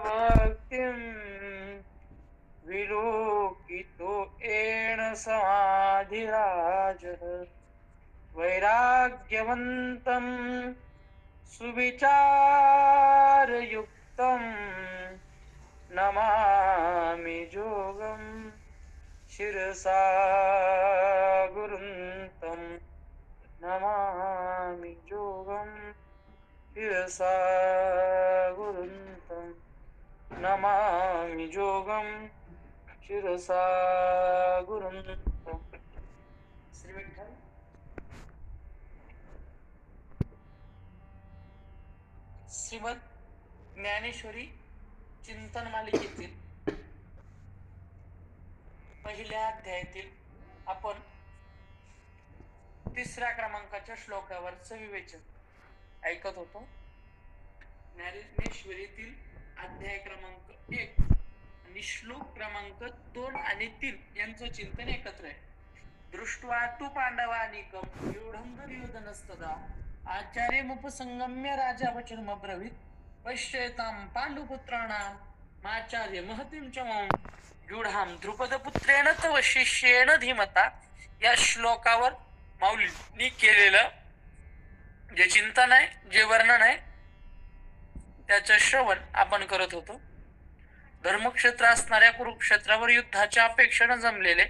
भक्तिं विलोकितो येन समाधिराजः वैराग्यवन्तं सुविचारयुक्तं नमामि जोगं शिरसा गुरुं नमामि जोगं शिरसा गुरुं नमामि जोगं शिरसा गुरुं. श्री विठ्ठल. श्रीमद ज्ञानेश्वरी चिंतन मालिकेतील पहिल्या अध्यायातील आपण 3ऱ्या क्रमांकाच्या श्लोकावरचं विवेचन ऐकत होतो. ज्ञानेश्वरीतील अध्याय क्रमांक 1 आणि श्लोक क्रमांक 2 आणि 3 यांचं चिंतन एकत्र आहे. दृष्ट्वा तु पांडवानीकं व्यूढं दुर्योधनस्तदा आचार्यमुपसंगम्य राजा वचनमब्रवीत् पश्येतां पाण्डुपुत्राणां आचार्य महतीं च मां व्यूढां द्रुपदपुत्रेण तव शिष्येण धीमता. या श्लोकावर माऊलींनी केलेलं जे चिंतन आहे, जे वर्णन आहे, त्याचं श्रवण आपण करत होतो. धर्मक्षेत्र असणाऱ्या कुरुक्षेत्रावर युद्धाच्या अपेक्षेनं जमलेले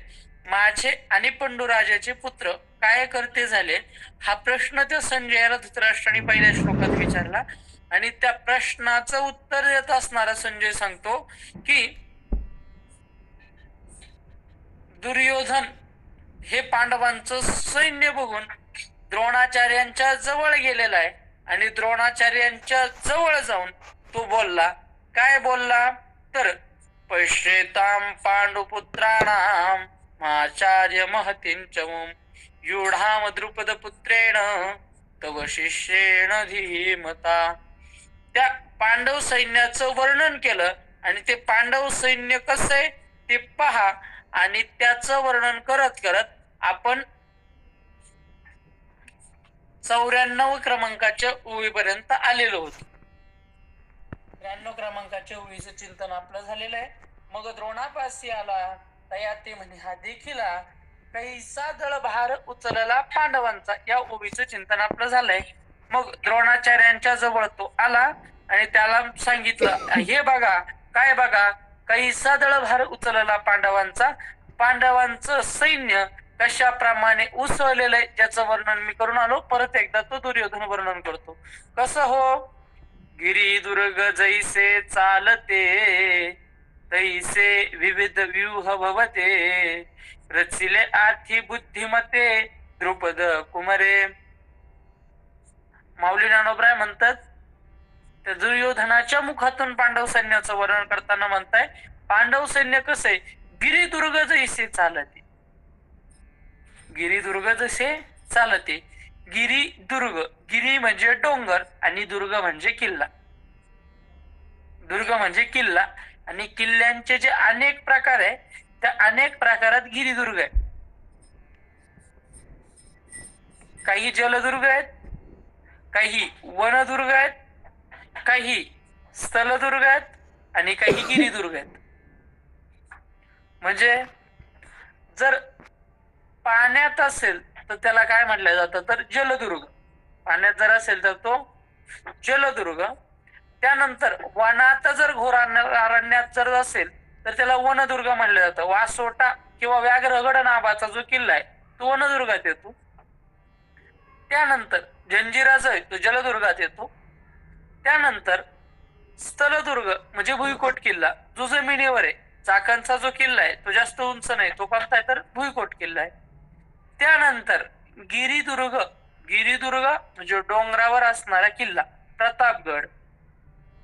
माझे आणि पंडुराजाचे पुत्र काय करते झाले, हा प्रश्न त्या संजयाला धृतराष्ट्राने पहिल्या श्लोकात विचारला. आणि त्या प्रश्नाचं उत्तर देत असणारा संजय सांगतो की दुर्योधन हे पांडवांचं सैन्य बघून द्रोणाचार्यांच्या जवळ गेलेला आहे आणि द्रोणाचार्यांच्या जवळ जाऊन तो बोलला. काय बोलला तर पश्येतां पांडुपुत्राणां आचार्य महतींच व्यूढां द्रुपदपुत्रेण तव शिष्येण धीमता. त्या पांडव सैन्याचं वर्णन केलं आणि ते पांडव सैन्य कसं आहे ते पहा. आणि त्याचं वर्णन करत करत आपण 94 क्रमांकाच्या ओळीपर्यंत आलेलो होतो. 93 क्रमांकाच्या ओळीचं चिंतन आपलं झालेलं आहे. मग द्रोणापासी आला तया ते म्हणे हा देखीला कैसा दळभार उचलला पांडवांचा. या ओळीचं चिंतन आपलं झालंय. मग द्रोणाचार्यांच्या जवळ तो आला आणि त्याला सांगितलं हे बघा, काय बघा, कैसा दळभार उचलला पांडवांचा. पांडवांचं सैन्य कशाप्रमाणे उसळलेलं आहे ज्याचं वर्णन मी करून आलो. परत एकदा तो दुर्योधन वर्णन करतो. कसं हो, गिरी दुर्ग जैसे चालते तैसे विविध व्यूह भवते रचिले आठी बुद्धिमते द्रुपद कुमरे. माऊली ज्ञानोबराय म्हणतात त्या दुर्योधनाच्या मुखातून पांडव सैन्याचं वर्णन करताना म्हणताय पांडव सैन्य कसं आहे, गिरिदुर्ग जैसे चालते. गिरिदुर्ग जसे चालते. गिरिदुर्ग, गिरी म्हणजे डोंगर आणि दुर्ग म्हणजे किल्ला. दुर्ग म्हणजे किल्ला आणि किल्ल्यांचे जे अनेक प्रकार आहे त्या अनेक प्रकारात गिरिदुर्ग आहे. काही जलदुर्ग आहेत, काही वनदुर्ग आहेत, काही स्थलदुर्ग आहेत आणि काही गिरिदुर्ग आहेत. म्हणजे जर पाण्यात असेल तर त्याला काय म्हटलं जातं तर जलदुर्ग. पाण्यात जर असेल तर तो जलदुर्ग. त्यानंतर वनात जर घोर अरण्यात जर असेल तर त्याला वनदुर्ग म्हटलं जातं. वासोटा किंवा व्याघ्रगड नावाचा जो किल्ला आहे तो वनदुर्गात येतो. त्यानंतर जंजिरा जो आहे तो जलदुर्गात येतो. त्यानंतर स्थलदुर्ग म्हणजे भुईकोट किल्ला जो जमिनीवर आहे. चाकणचा जो किल्ला आहे तो जास्त उंच नाही, तो कोणता आहे तर भुईकोट किल्ला आहे. त्यानंतर गिरिदुर्ग, गिरिदुर्ग म्हणजे डोंगरावर असणारा किल्ला. प्रतापगड,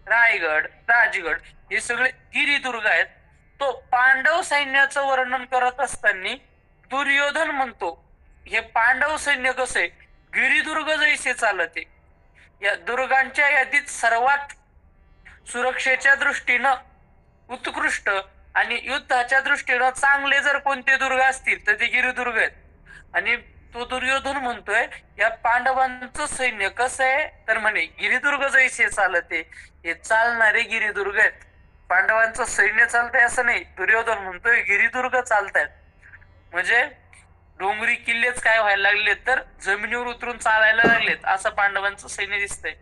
रायगड, राजगड हे सगळे गिरिदुर्ग आहेत. तो पांडव सैन्याचं वर्णन करत असताना दुर्योधन म्हणतो हे पांडव सैन्य कसे गिरिदुर्ग जैसे चालते. या दुर्गांच्या यादीत सर्वात सुरक्षेच्या दृष्टीनं उत्कृष्ट आणि युद्धाच्या दृष्टीनं चांगले जर कोणते दुर्ग असतील तर ते गिरिदुर्ग आहेत. आणि तो दुर्योधन म्हणतोय या पांडवांचं सैन्य कसं आहे तर म्हणे गिरिदुर्ग जैसे चालते. हे चालणारे गिरिदुर्ग आहेत. पांडवांचं सैन्य चालतंय असं नाही, दुर्योधन म्हणतोय गिरिदुर्ग चालतायत. म्हणजे डोंगरी किल्लेच काय व्हायला लागलेत तर जमिनीवर उतरून चालायला लागलेत असं पांडवांचं सैन्य दिसतंय.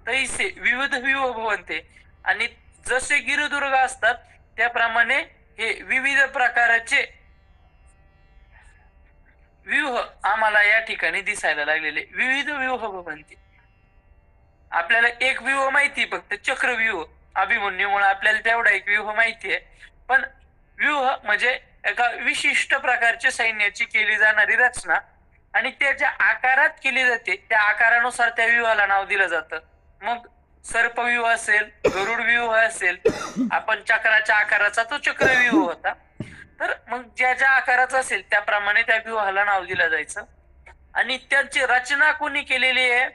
तैसे विविध व्यूह भवन्ते, आणि जसे गिरिदुर्ग असतात त्याप्रमाणे हे विविध प्रकारचे व्यूह आम्हाला या ठिकाणी दिसायला लागलेले. विविध व्यूह भवन्ते, आपल्याला एक व्यूह माहिती फक्त चक्रव्यूह, अभिमन्यूमुळे आपल्याला तेवढा एक व्यूह माहिती आहे. पण व्यूह म्हणजे एका विशिष्ट प्रकारच्या सैन्याची केली जाणारी रचना आणि त्याच्या आकारात केली जाते, त्या आकारानुसार त्या व्यूहाला नाव दिलं जातं. मग सर्पव्यूह असेल, गरुड व्यूह असेल, आपण चक्राच्या आकाराचा तो चक्रव्यूह होता. तर मग ज्या ज्या आकाराचा असेल त्याप्रमाणे त्या व्यूहाला नाव दिलं जायचं. आणि त्याची रचना कोणी केलेली आहे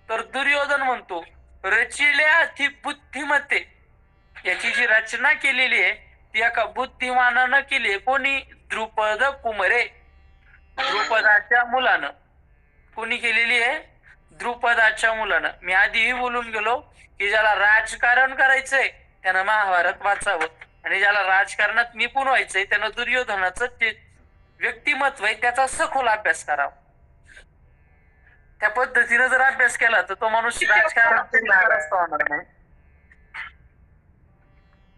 तर दुर्योधन म्हणतो रचिल्या अति बुद्धिमत्ते, याची जी रचना केलेली आहे ती एका बुद्धिमानानं केली. कोणी? द्रुपद कुमरे, द्रुपदाच्या मुलानं. कोणी केलेली आहे? द्रुपदाच्या मुलानं. मी आधीही बोलून गेलो की ज्याला राजकारण करायचंय त्यानं महाभारत वाचावं, आणि ज्याला राजकारणात निपुण व्हायचंय त्यानं दुर्योधनाचं ते व्यक्तिमत्व आहे त्याचा सखोल अभ्यास करावा. त्या पद्धतीने जर अभ्यास केला तर तो माणूस राजकारणात होणार नाही.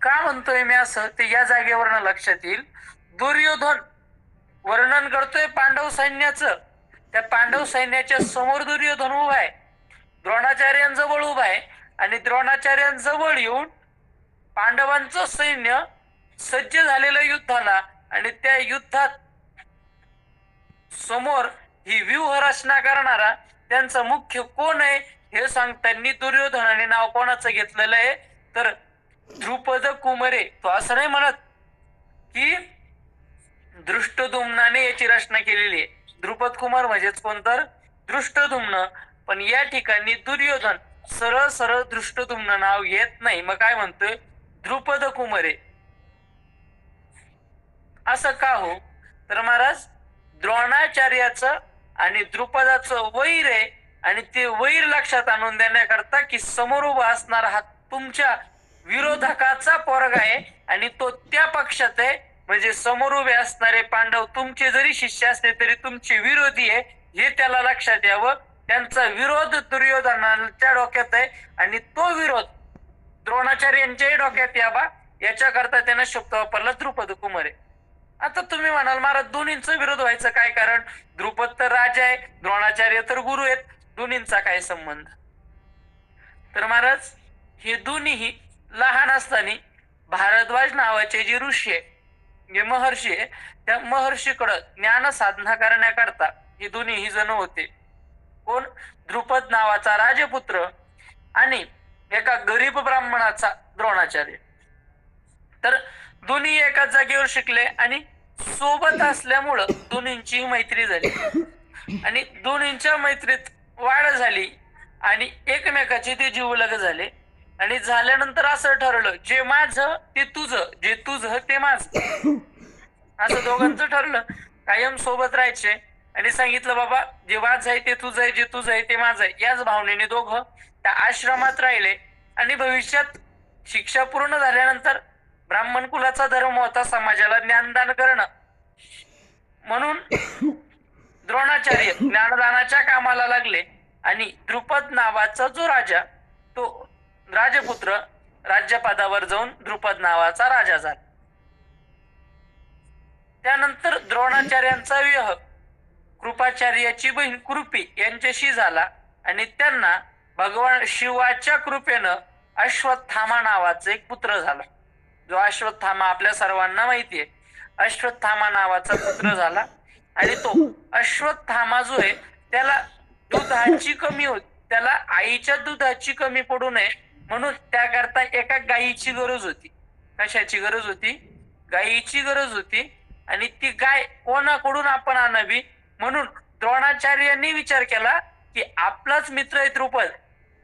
का म्हणतोय मी असं ते या जागेवरनं लक्षात येईल. दुर्योधन वर्णन करतोय पांडव सैन्याचं. त्या पांडव सैन्याच्या समोर दुर्योधन उभा आहे, द्रोणाचार्यांजवळ उभा आहे, आणि द्रोणाचार्यांजवळ येऊन पांडवांचं सैन्य सज्ज झालेलं युद्धाला, आणि त्या युद्धात समोर ही व्यूह रचना करणारा त्यांचा मुख्य कोण आहे हे सांगताना दुर्योधनाने नाव कोणाचं घेतलेलं आहे तर द्रुपद कुमरे. तो असं नाही म्हणत की दृष्टद्युम्नाने याची रचना केलेली आहे. द्रुपद कुमार म्हणजेच कोण तर दृष्टद्युम्न. पण या ठिकाणी दुर्योधन सरळ सरळ दृष्टद्युम्न नाव घेत नाही, मग काय म्हणतोय द्रुपद कुमरे. असं का हो तर महाराज द्रोणाचार्याचं आणि द्रुपदाचं वैर आहे, आणि ते वैर लक्षात आणून देण्याकरता की समोर उभा असणारा हा तुमच्या विरोधकाचा पोरगा आहे आणि तो त्या पक्षात आहे, म्हणजे समोर उभे असणारे पांडव तुमचे जरी शिष्य असले तरी तुमचे विरोधी आहे हे त्याला लक्षात यावं. त्यांचा विरोध दुर्योधनाच्या डोक्यात आहे आणि तो विरोध द्रोणाचार्यांच्याही डोक्यात यावा याच्याकरता त्यानं शब्द वापरला द्रुपद कुमारे. आता तुम्ही म्हणाल महाराज दोन्हींचा विरोध व्हायचं काय कारण? द्रुपद तर राजा आहे, द्रोणाचार्य तर गुरु आहेत, दोन्हींचा काय संबंध? तर महाराज हे दोन्हीही लहान असताना भारद्वाज नावाचे जे ऋषी आहे, जे महर्षी आहे, त्या महर्षीकडं ज्ञान साधना करण्याकरता हे दोन्ही जण होते. कोण? द्रुपद नावाचा राजपुत्र आणि एका गरीब ब्राह्मणाचा द्रोणाचार्य. तर दोन्ही एकाच जागेवर शिकले आणि सोबत असल्यामुळं दोन्हींची मैत्री झाली आणि दोन्हींच्या मैत्रीत वाढ झाली आणि एकमेकाचे ते जीवलग झाले. आणि झाल्यानंतर असं ठरलं जे माझं ते तुझं, जे तुझं ते माझं, असं दोघांचं ठरलं कायम सोबत राहायचे. आणि सांगितलं बाबा जे माझं आहे ते तुझं आहे, जे तुझं आहे ते माझं आहे. याच भावनेने दोघं त्या आश्रमात राहिले. आणि भविष्यात शिक्षा पूर्ण झाल्यानंतर ब्राह्मण कुलाचा धर्म होता समाजाला ज्ञानदान करणं, म्हणून द्रोणाचार्य ज्ञानदानाच्या कामाला लागले आणि द्रुपद नावाचा जो राजा तो राजपुत्र राज्यपदावर जाऊन द्रुपद नावाचा राजा झाला. त्यानंतर द्रोणाचार्यांचा विवाह कृपाचार्याची बहीण कृपी यांच्याशी झाला आणि त्यांना भगवान शिवाच्या कृपेनं अश्वत्थामा नावाचा एक पुत्र झाला. जो अश्वत्थामा आपल्या सर्वांना माहिती आहे, अश्वत्थामा नावाचा पुत्र झाला. आणि तो अश्वत्थामा जो आहे त्याला दुधाची कमी होती, त्याला आईच्या दुधाची कमी पडू नये म्हणून त्याकरता एका गायीची गरज होती. कशाची गरज होती? गायीची गरज होती. आणि ती गाय कोणाकडून आपण आणावी म्हणून द्रोणाचार्यांनी विचार केला की आपलाच मित्र आहे द्रुपद,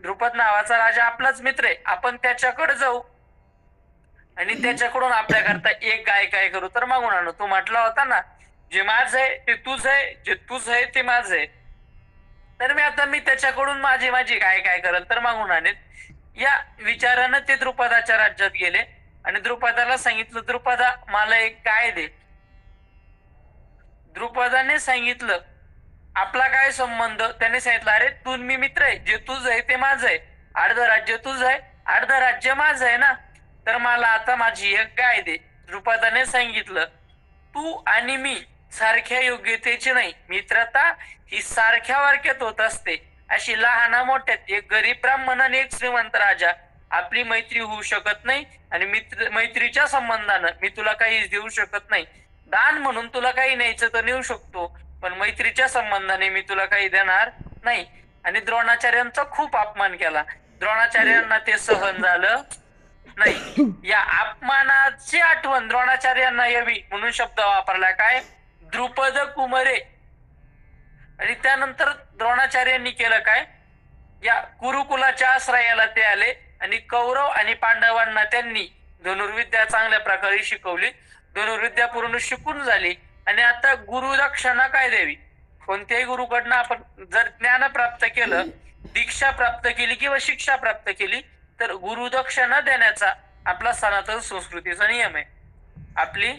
द्रुपद नावाचा राजा आपलाच मित्र आहे, आपण त्याच्याकडे जाऊ आणि त्याच्याकडून आपल्याकरता एक गाय काय करू तर मागून आणू. तू म्हटला होता ना जे माझं आहे ते तुझं आहे, जे तुझं आहे ते माझं आहे, तर मी त्याच्याकडून माझी गाय काय करेल तर मागून आणेल. या विचारानं ते द्रुपदाच्या राज्यात गेले आणि द्रुपदाला सांगितलं, द्रुपदा मला एक गाय दे. द्रुपदाने सांगितलं आपला काय संबंध. त्याने सांगितलं अरे तू मी मित्र आहे, जे तुझं आहे ते माझं आहे, अर्ध राज्य तुझं आहे अर्ध राज्य माझं आहे ना, तर मला आता माझी एक गाय दे. द्रुपदाने सांगितलं तू आणि मी सारख्या योग्यतेची नाही, मित्रता ही सारख्या वारक्यात होत असते. अशी लहाना मोठ्यात एक गरीब ब्राह्मण आणि एक श्रीमंत राजा आपली मैत्री होऊ शकत नाही. आणि मैत्रीच्या संबंधानं मी तुला काही देऊ शकत नाही. दान म्हणून तुला काही न्यायचं तर नेऊ शकतो, पण मैत्रीच्या संबंधाने मी तुला काही देणार नाही. आणि द्रोणाचार्यांचा खूप अपमान केला. द्रोणाचार्यांना ते सहन झालं नाही. या अपमानाची आठवण द्रोणाचार्यांना यावी म्हणून शब्द वापरला काय, द्रुपद कुमरे. आणि त्यानंतर द्रोणाचार्यांनी केलं काय, या कुरुकुलाच्या आश्रयाला ते आले आणि कौरव आणि पांडवांना त्यांनी धनुर्विद्या चांगल्या प्रकारे शिकवली. धनुर्विद्या पूर्ण शिकून झाली आणि आता गुरुदक्षिणा काय द्यावी. कोणत्याही गुरुकडनं आपण जर ज्ञान प्राप्त केलं, दीक्षा प्राप्त केली किंवा शिक्षा प्राप्त केली, तर गुरुदक्षिणा देण्याचा आपला सनातन संस्कृतीचा नियम आहे. आपली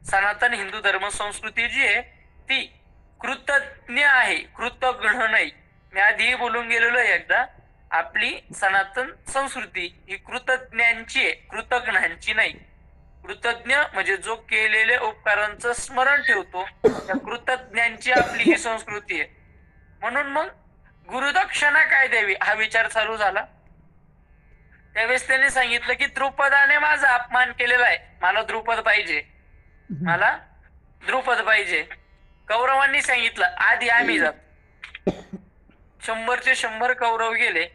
सनातन हिंदू धर्म संस्कृती जी आहे ती कृतज्ञ आहे, कृतज्ञ नाही. मी आधी बोलून गेलेलो आहे एकदा, आपली सनातन संस्कृती ही कृतज्ञांची आहे, कृतज्ञांची नाही. कृतज्ञ म्हणजे जो केलेल्या उपकारांचं स्मरण ठेवतो, त्या कृतज्ञांची आपली ही संस्कृती आहे. म्हणून मग गुरुदक्षिणा काय द्यावी हा विचार चालू झाला. त्यावेळेस त्यांनी सांगितलं की द्रुपदाने माझा अपमान केलेला आहे, मला द्रुपद पाहिजे, मला द्रुपद पाहिजे. कौरवांनी सांगितलं आधी आम्ही जातो. 100चे 100 कौरव गेले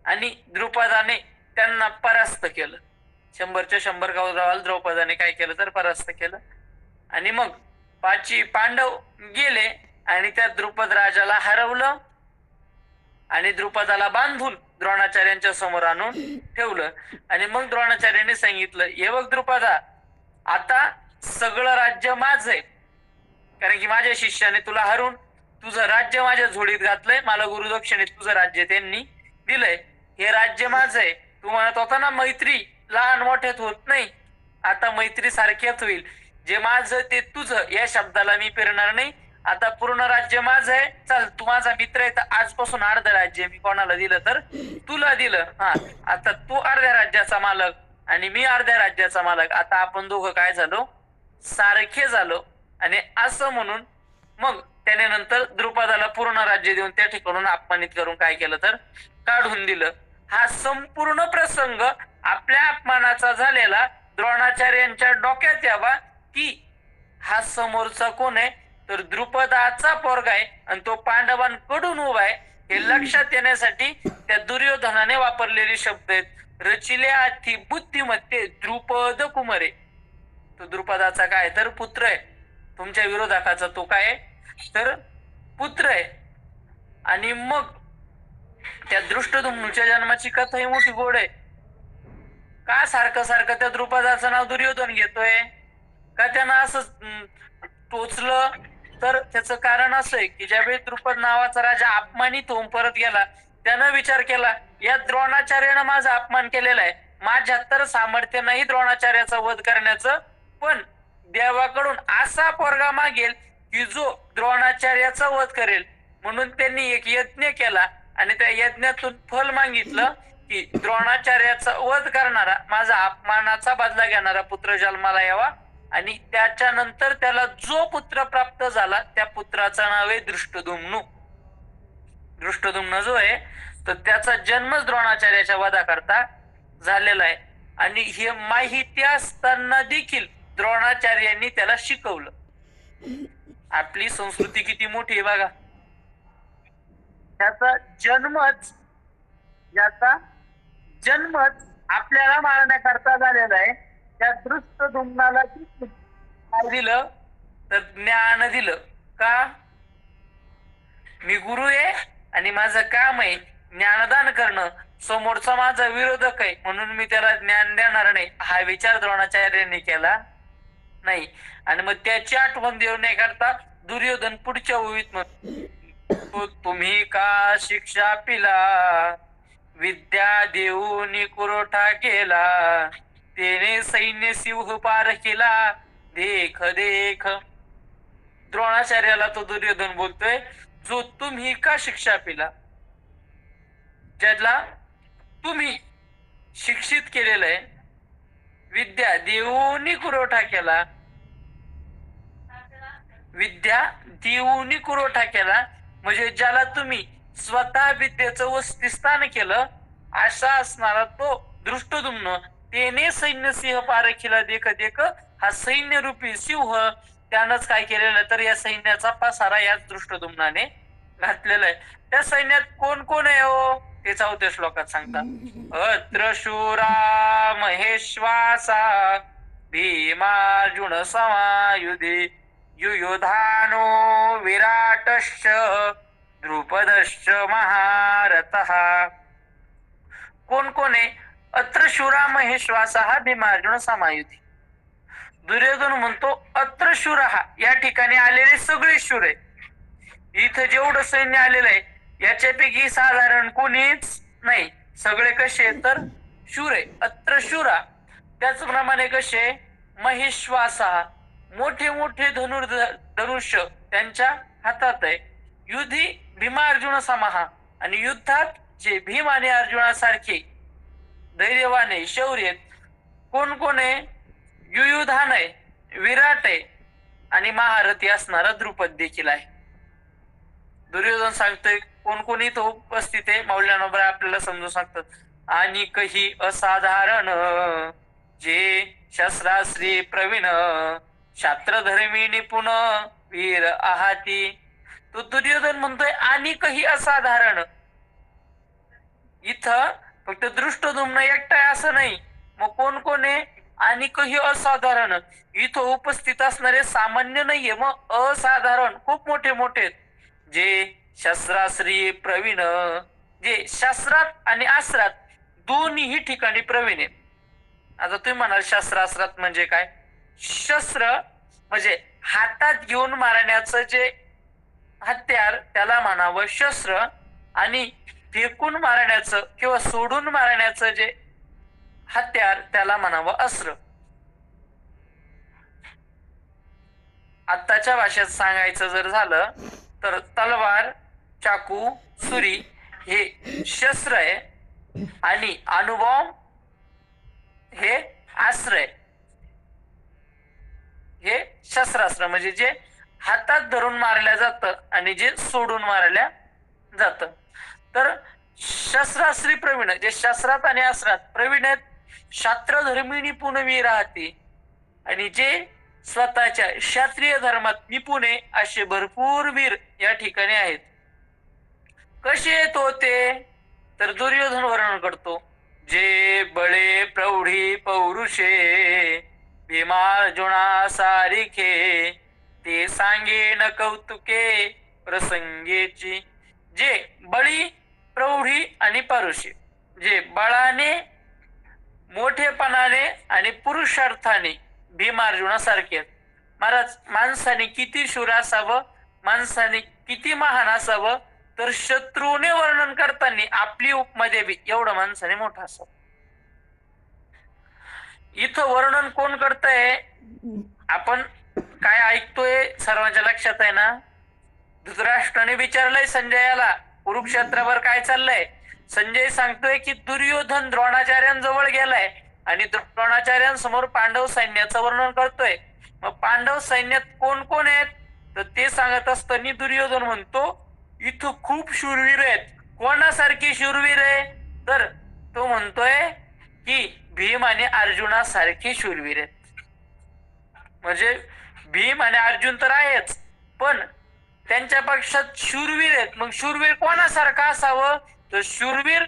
आणि द्रुपदाने त्यांना परास्त केलं. 100च्या 100 कौरवाला द्रुपदाने काय केलं तर परास्त केलं. आणि मग 5 पांडव गेले आणि त्या द्रुपद राजाला हरवलं आणि द्रुपदाला बांधून द्रोणाचार्यांच्या समोर आणून ठेवलं. आणि मग द्रोणाचार्यांनी सांगितलं हे बघ द्रुपदा, आता सगळं राज्य माझं आहे, कारण की माझ्या शिष्याने तुला हरून तुझं राज्य माझ्या झोळीत घातलंय. मला गुरुदक्षिणेत तुझं राज्य त्यांनी दिलंय, हे राज्य माझं आहे. तू म्हणत होता ना मैत्री लहान मोठ्यात होत नाही, आता मैत्री सारख्यात होईल. जे माझं ते तुझं या शब्दाला मी पेरणार नाही. आता पूर्ण राज्य माझं आहे, चल तू माझा मित्र आहे, तर आजपासून अर्ध राज्य मी कोणाला दिलं तर तुला दिलं. हा, आता तू अर्ध्या राज्याचा मालक आणि मी अर्ध्या राज्याचा मालक, आता आपण दोघं काय झालो, सारखे झालो. आणि असं म्हणून मग त्याने नंतर द्रुपदाला पूर्ण राज्य देऊन त्या ठिकाणून अपमानित करून काय केलं तर काढून दिलं. हा संपूर्ण प्रसंग आपल्या अपमानाचा झालेला द्रोणाचार्यांच्या डोक्यात यावा की हा समोरचा कोण आहे तर द्रुपदाचा पोरगा आहे आणि तो पांडवांकडून उभा आहे, हे लक्षात येण्यासाठी त्या दुर्योधनाने वापरलेले शब्द आहेत. रचिले हाती बुद्धिमत्ते द्रुपद कुमरे. तो द्रुपदाचा काय तर पुत्र आहे, तुमच्या विरोधकाचा तो काय तर पुत्र आहे. आणि मग त्या दृष्टद्युम्नच्या जन्माची कथा ही मोठी गोड आहे. का सारखं सारखं त्या द्रुपदाचं नाव दुर्योधन घेतोय, का त्यानं असं टोचलं, तर त्याचं कारण असं आहे की ज्यावेळी द्रुपद नावाचा राजा अपमानित होऊन परत गेला, त्यानं विचार केला या द्रोणाचार्यानं माझा अपमान केलेला आहे, माझ्यात तर सामर्थ्य नाही द्रोणाचार्याचा वध करण्याचं, पण देवाकडून असा पोरगा मागेल की जो द्रोणाचार्याचा वध करेल. म्हणून त्यांनी एक यज्ञ केला आणि त्या यज्ञातून फल मागितलं की द्रोणाचार्याचा वध करणारा, माझा अपमानाचा बदला घेणारा पुत्र जन्माला यावा. आणि त्याच्यानंतर त्याला जो पुत्र प्राप्त झाला त्या पुत्राचं नाव आहे दृष्टद्युम्न. दृष्टद्युम्न जो आहे तर त्याचा जन्मच द्रोणाचार्याच्या वधाकरता झालेला आहे. आणि हे माहिती असताना देखील द्रोणाचार्यांनी त्याला शिकवलं. आपली संस्कृती किती मोठी आहे बघा. त्याचा जन्मच आपल्याला मारण्याकरता झालेला आहे. त्या दृष्टद्युम्नाला काय दिलं तर ज्ञान दिलं. का, मी गुरु आहे आणि माझं काम आहे ज्ञानदान करणं, समोरचा माझा विरोधक आहे म्हणून मी त्याला ज्ञान देणार नाही, हा विचार द्रोणाचार्यांनी केला नाही. आणि मग त्याची आठवण देण्याकरता दुर्योधन पुढच्या ओळीत म्हणतो, तुम्ही का शिक्षा पिला, विद्या देऊन कुरोठा केला, तेने सैन्य सिंह पार केला देख देख. द्रोणाचार्याला तो दुर्योधन बोलतोय, जो तुम्ही का शिक्षा पिला, ज्याला तुम्ही शिक्षित केलेलं आहे, विद्या देऊनी पुरवठा केला, विद्या देऊनी पुरवठा केला, म्हणजे ज्याला तुम्ही स्वतः विद्येचं वस्तिस्थान केलं, असा असणारा तो दृष्टद्युम्न, तेने सैन्य सिंह पारखीला देख देख, हा सैन्य रूपी सिंह त्यानंच काय केलेलं, तर या सैन्याचा पसारा याच दृष्टद्युम्नाने घातलेला आहे. त्या सैन्यात कोण कोण आहे हो, ते 4थ्या श्लोकात सांगतात. अत्र शूरा महेश्वासा भीमार्जुन समायुधे युयुधानो विराटश्च द्रुपदश्च महारथः. कोण कोण आहे? अत्र शूरा महेश्वासा भीमार्जुन समायुधे. दुर्योधन म्हणतो अत्र शूर, या ठिकाणी आलेले सगळे शूर आहे. इथं जेवढं सैन्य आलेलं आहे याच्यापैकी साधारण कोणीच नाही, सगळे कसे तर शूर आहे. अत्र शूरा. त्याचप्रमाणे कसे महेश्वासा, मोठे मोठे धनुष्य त्यांच्या हातात आहे. युधी भीमार्जुन समाहा, आणि युद्धात जे भीम आणि अर्जुनासारखे धैर्यवान शौर्य कोण कोण आहे? युयुधान आहे, विराट आहे, आणि महारथी असणारा द्रुपद देखील आहे. दुर्योधन सांगतोय कोण कोण इथं उपस्थित आहे, मौल्यांबरोबर आपल्याला समजून सांगतात. आणि काही असाधारण जे शस्त्रास्त्री प्रवीण शास्त्रधर्मी निपुण वीर आहाती. तो दुर्योधन म्हणतोय आणि काही असाधारण. इथं फक्त दृष्टद्युम्न एकटा असं नाही, मग कोण कोण आहे? आणि काही असाधारण. इथं उपस्थित असणारे सामान्य नाहीये, मग असाधारण खूप मोठे मोठे, जे शस्त्रास्त्री प्रवीण, जे शस्त्रात आणि अस्त्रात दोन्ही ठिकाणी प्रवीण आहे. आता तुम्ही म्हणाल शस्त्रास्त्रात म्हणजे काय? शस्त्र म्हणजे हातात घेऊन मारण्याचं जे हत्यार त्याला म्हणावं शस्त्र, आणि फेकून मारण्याचं किंवा सोडून मारण्याचं जे हत्यार त्याला म्हणावं अस्त्र. आत्ताच्या भाषेत सांगायचं जर झालं तर तलवार, चाकू, सुरी हे शस्त्र आहे, आणि अणुबॉम्ब हे अस्त्र आहे. हे शस्त्रास्त्र म्हणजे जे हातात धरून मारल्या जातं आणि जे सोडून मारल्या जातं. तर शस्त्रास्त्री प्रवीण, जे शस्त्रात आणि अस्त्रात प्रवीण आहेत, शास्त्रधर्मी निपुण वीर राहते, आणि जे स्वतःच्या क्षत्रिय धर्मात निपुण आहे असे भरपूर वीर या ठिकाणी आहेत. कसे आहेत होते तर दुर्योधन वर्णन करतो. जे बळे प्रौढी पौरुषे भीमार्जुना सारिखे, ते सांगे न कौतुके प्रसंगेची. जे बळी, प्रौढी आणि पौरुषे, जे बळाने, मोठेपणाने आणि पुरुषार्थाने भीमार्जुनासारखे आहेत. महाराज, माणसाने किती शूर असावं, माणसाने किती महान असावं, तर शत्रूने वर्णन करताना आपली उपमा द्यावी एवढं माणसाने मोठं असावं. इथं वर्णन कोण करतंय? आपण काय ऐकतोय सर्वांच्या लक्षात आहे ना? धृतराष्ट्राने विचारलंय संजयाला कुरुक्षेत्रावर काय चाललंय. संजय सांगतोय की दुर्योधन द्रोणाचार्यांजवळ गेलाय आणि द्रोणाचार्यांसमोर पांडव सैन्याचं वर्णन करतोय. मग पांडव सैन्यात कोण कोण आहेत तर ते सांगत असताना दुर्योधन म्हणतो इथं खूप शूरवीर आहेत. कोणासारखे शूरवीर आहे तर तो म्हणतोय की भीम आणि अर्जुनासारखे शूरवीर आहेत. म्हणजे भीम आणि अर्जुन तर आहेच, पण त्यांच्या पक्षात शूरवीर आहेत. मग शूरवीर कोणासारखा असावं तर शूरवीर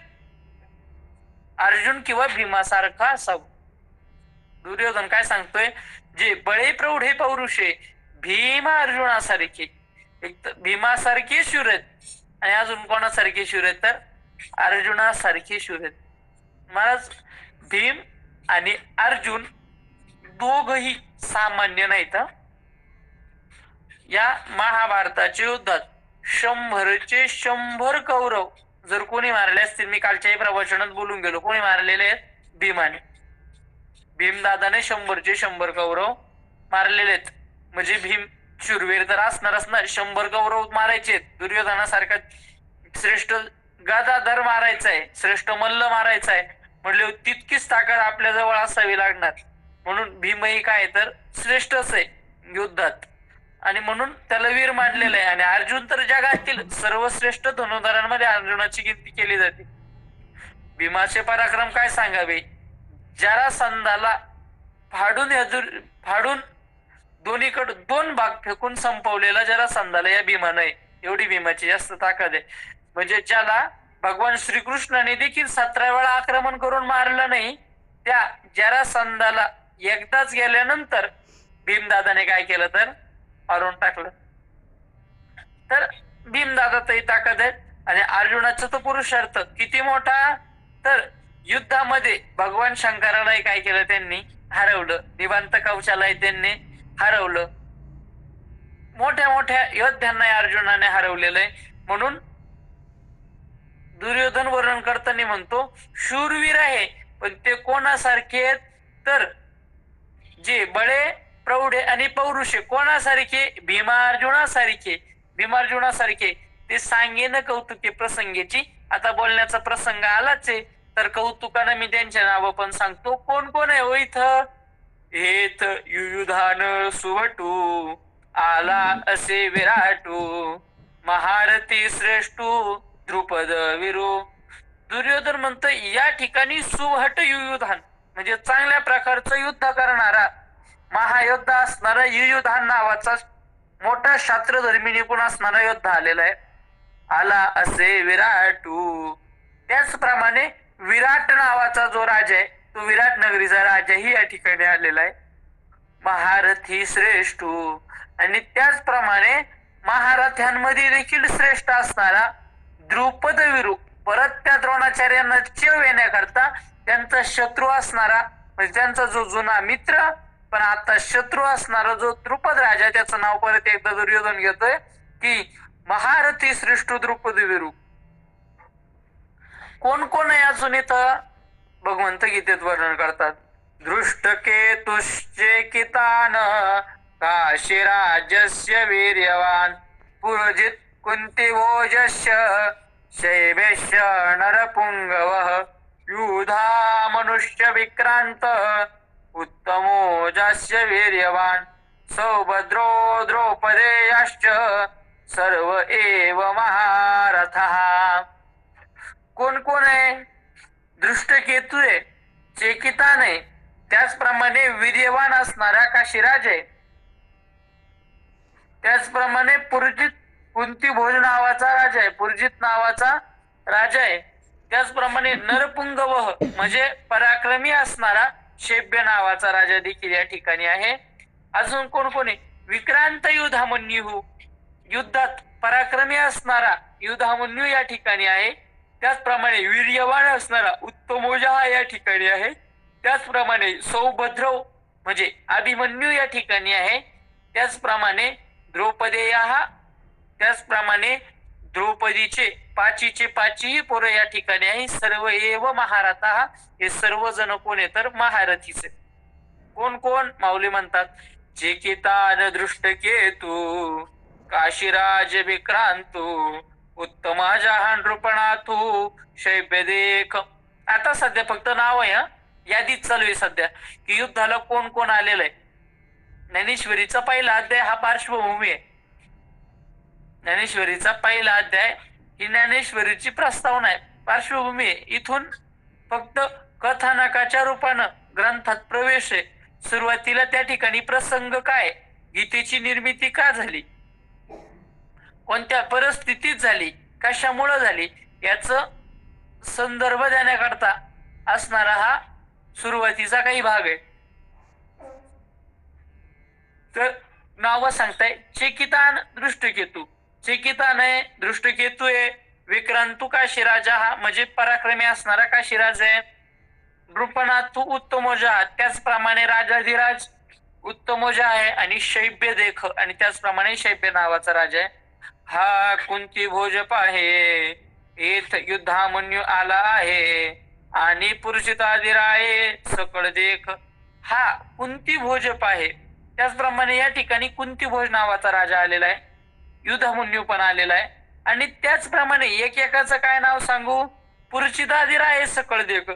अर्जुन किंवा भीमासारखा असावं. दुर्योधन काय सांगतोय? जे बळे प्रौढे पौरुषे भीम अर्जुनासारखे, एक तर भीमासारखे शूर आहेत आणि अजून कोणासारखे शूर आहेत तर अर्जुनासारखे शूर आहेत. महाराज, भीम आणि अर्जुन दोघही सामान्य नाहीत. या महाभारताच्या युद्धात 100चे 100 कौरव जर कोणी मारले असतील, मी कालच्याही प्रवचनात बोलून गेलो, कोणी मारलेले आहेत? भीमाने. भीमदादाने 100चे 100 कौरव मारलेले आहेत. म्हणजे भीम शूरवीर तर असणारच ना, 100 कौरव मारायचे. दुर्योधनासारखा श्रेष्ठ गदाधर मारायचा आहे, श्रेष्ठ मल्ल मारायचा आहे म्हटले तितकीच ताकद आपल्या जवळ असावी लागणार. म्हणून भीमही काय तर श्रेष्ठच आहे युद्धात, आणि म्हणून त्याला वीर मानलेलं आहे. आणि अर्जुन तर जगातील सर्वश्रेष्ठ धनुर्धरांमध्ये अर्जुनाची गिनती केली जाते. भीमाचे पराक्रम काय सांगावे. जरासंधाला फाडून दोन्हीकडून 2 भाग फेकून संपवलेला जरासंधाला या भीमानं आहे. एवढी भीमाची जास्त ताकद आहे. म्हणजे ज्याला भगवान श्रीकृष्णाने देखील 17 वेळा आक्रमण करून मारलं नाही, त्या जरासंधाला एकदाच गेल्यानंतर भीमदादाने काय केलं तर मारून टाकलं. तर भीमदादातही ताकद आहे. आणि अर्जुनाचा तो पुरुषार्थ किती मोठा, तर युद्धामध्ये भगवान शंकरालाही काय केलं त्यांनी हरवलं, निवांत कवचालाही त्यांनी हरवलं, मोठ्या मोठ्या योद्ध्यांना अर्जुनाने हरवलेलं आहे. म्हणून दुर्योधन वर्णन करताना म्हणतो शूरवीर आहे, पण ते कोणासारखे आहेत तर जे बळे प्रौढे आणि पौरुषे. कोणासारखे. भीमार्जुनासारखे. ते सांगेन कौतुके प्रसंगीची. आता बोलण्याचा प्रसंग आलाच आहे, तर कौतुकानं मी त्यांचे नाव पण सांगतो. कोण कोण आहे हो इथं. हेत युयुधान सुवटू, आला असे विराटू, महारथी श्रेष्ठू द्रुपद विरू. दुर्योधन म्हणतो या ठिकाणी सुहट युयुधान म्हणजे चांगल्या प्रकारचं युद्ध करणारा महायोद्धा असणारा युयुधान नावाचा मोठा शास्त्रधर्मी निपुण असणारा योद्धा आलेला आहे. आला असे विराटू. त्याचप्रमाणे विराट नावाचा जो राजा आहे तो विराट नगरीचा राजाही या ठिकाणी आलेला आहे. महारथी श्रेष्ठ. आणि त्याचप्रमाणे महारथ्यांमध्ये देखील श्रेष्ठ असणारा द्रुपद विरू. परत त्या द्रोणाचार्यांना चेव येण्याकरता त्यांचा शत्रू असणारा म्हणजे त्यांचा जो जुना मित्र पण आता शत्रू असणारा जो द्रुपद राजा, त्याचं नाव परत एकदा दुर्योधन घेतोय की महारथी श्रेष्ठ द्रुपद विरू. कोण कोण आहे अजून इथं भगवंत गीतेत वर्णन करतात. दृष्टकेतुश्चे कितान काशीराजस्य वीर्यवान पुरजित कुंतीभोजस्य शैवेश्य नरपुंगवः युधा मनुष्य विक्रांत उत्तमोजास्य वीर्यवान सौभद्रो द्रौपदेयाश्च सर्व एव महारथः. कोण कोण आहे. दृष्टकेतू आहे, चेकितान आहे, त्याचप्रमाणे वीर्यवान असणारा काशीराज आहे, त्याचप्रमाणे पुरजित कुंतीभोज नावाचा राजा आहे, पुरजित नावाचा राजा आहे, त्याचप्रमाणे नरपुंगवह म्हणजे पराक्रमी असणारा शैब्य नावाचा राजा देखील या ठिकाणी आहे. अजून कोण कोणी. विक्रांत युधामन्यू युद्धात पराक्रमी असणारा युधामन्यू या ठिकाणी आहे. त्याचप्रमाणे वीर्यवान असणारा उत्तमोजा हा या ठिकाणी आहे. त्याचप्रमाणे सौभद्रव म्हणजे अभिमन्यू या ठिकाणी आहे. त्याचप्रमाणे द्रौपदेय हा, त्याचप्रमाणे द्रौपदीचे पाचीही पोरं या ठिकाणी आहे. सर्व एव महारथा. हे सर्वजण कोण आहे तर महारथीचे. कोण कोण माऊली म्हणतात. चेकितान दृष्टकेतू काशीराज विक्रांतू उत्तमा जहान नृपणातू शैब्य देख. आता सध्या फक्त नाव आहे, यादीच चालू आहे सध्या की युद्धाला कोण कोण आलेलं आहे. ज्ञानेश्वरीचा पहिला अध्याय हा पार्श्वभूमी आहे. ज्ञानेश्वरीचा पहिला अध्याय ही ज्ञानेश्वरीची प्रस्तावना आहे, पार्श्वभूमी आहे. इथून फक्त कथानकाच्या रूपानं ग्रंथात प्रवेश आहे. सुरुवातीला त्या ठिकाणी प्रसंग काय, गीतेची निर्मिती का झाली, कोणत्या परिस्थितीत झाली, कशामुळे झाली याचं संदर्भ देण्याकरता असणारा हा सुरुवातीचा काही भाग आहे. तर नाव सांगताय. चेकितान दृष्टकेतू. चेकितान आहे, दृष्टकेतू आहे, विक्रांतू काशीराजा हा म्हणजे पराक्रमी असणारा काशीराज आहे. नृपणातू उत्तमोजा त्याचप्रमाणे राजाधिराज उत्तमोजा आहे. आणि शैब्य देख आणि त्याचप्रमाणे शैब्य नावाचा राजा आहे. हा कुंती भोज पाहे येथ युद्धामन्यू आला आहे आणि पुरुषिताधिराये सकळ देख. हा कुंती भोजप आहे. त्याचप्रमाणे या ठिकाणी कुंती भोज नावाचा राजा आलेला आहे, युधामन्यू पण आलेला आहे. आणि त्याचप्रमाणे एकेकाचं काय नाव सांगू? पुरुचिताधीर आहे सकळ देख,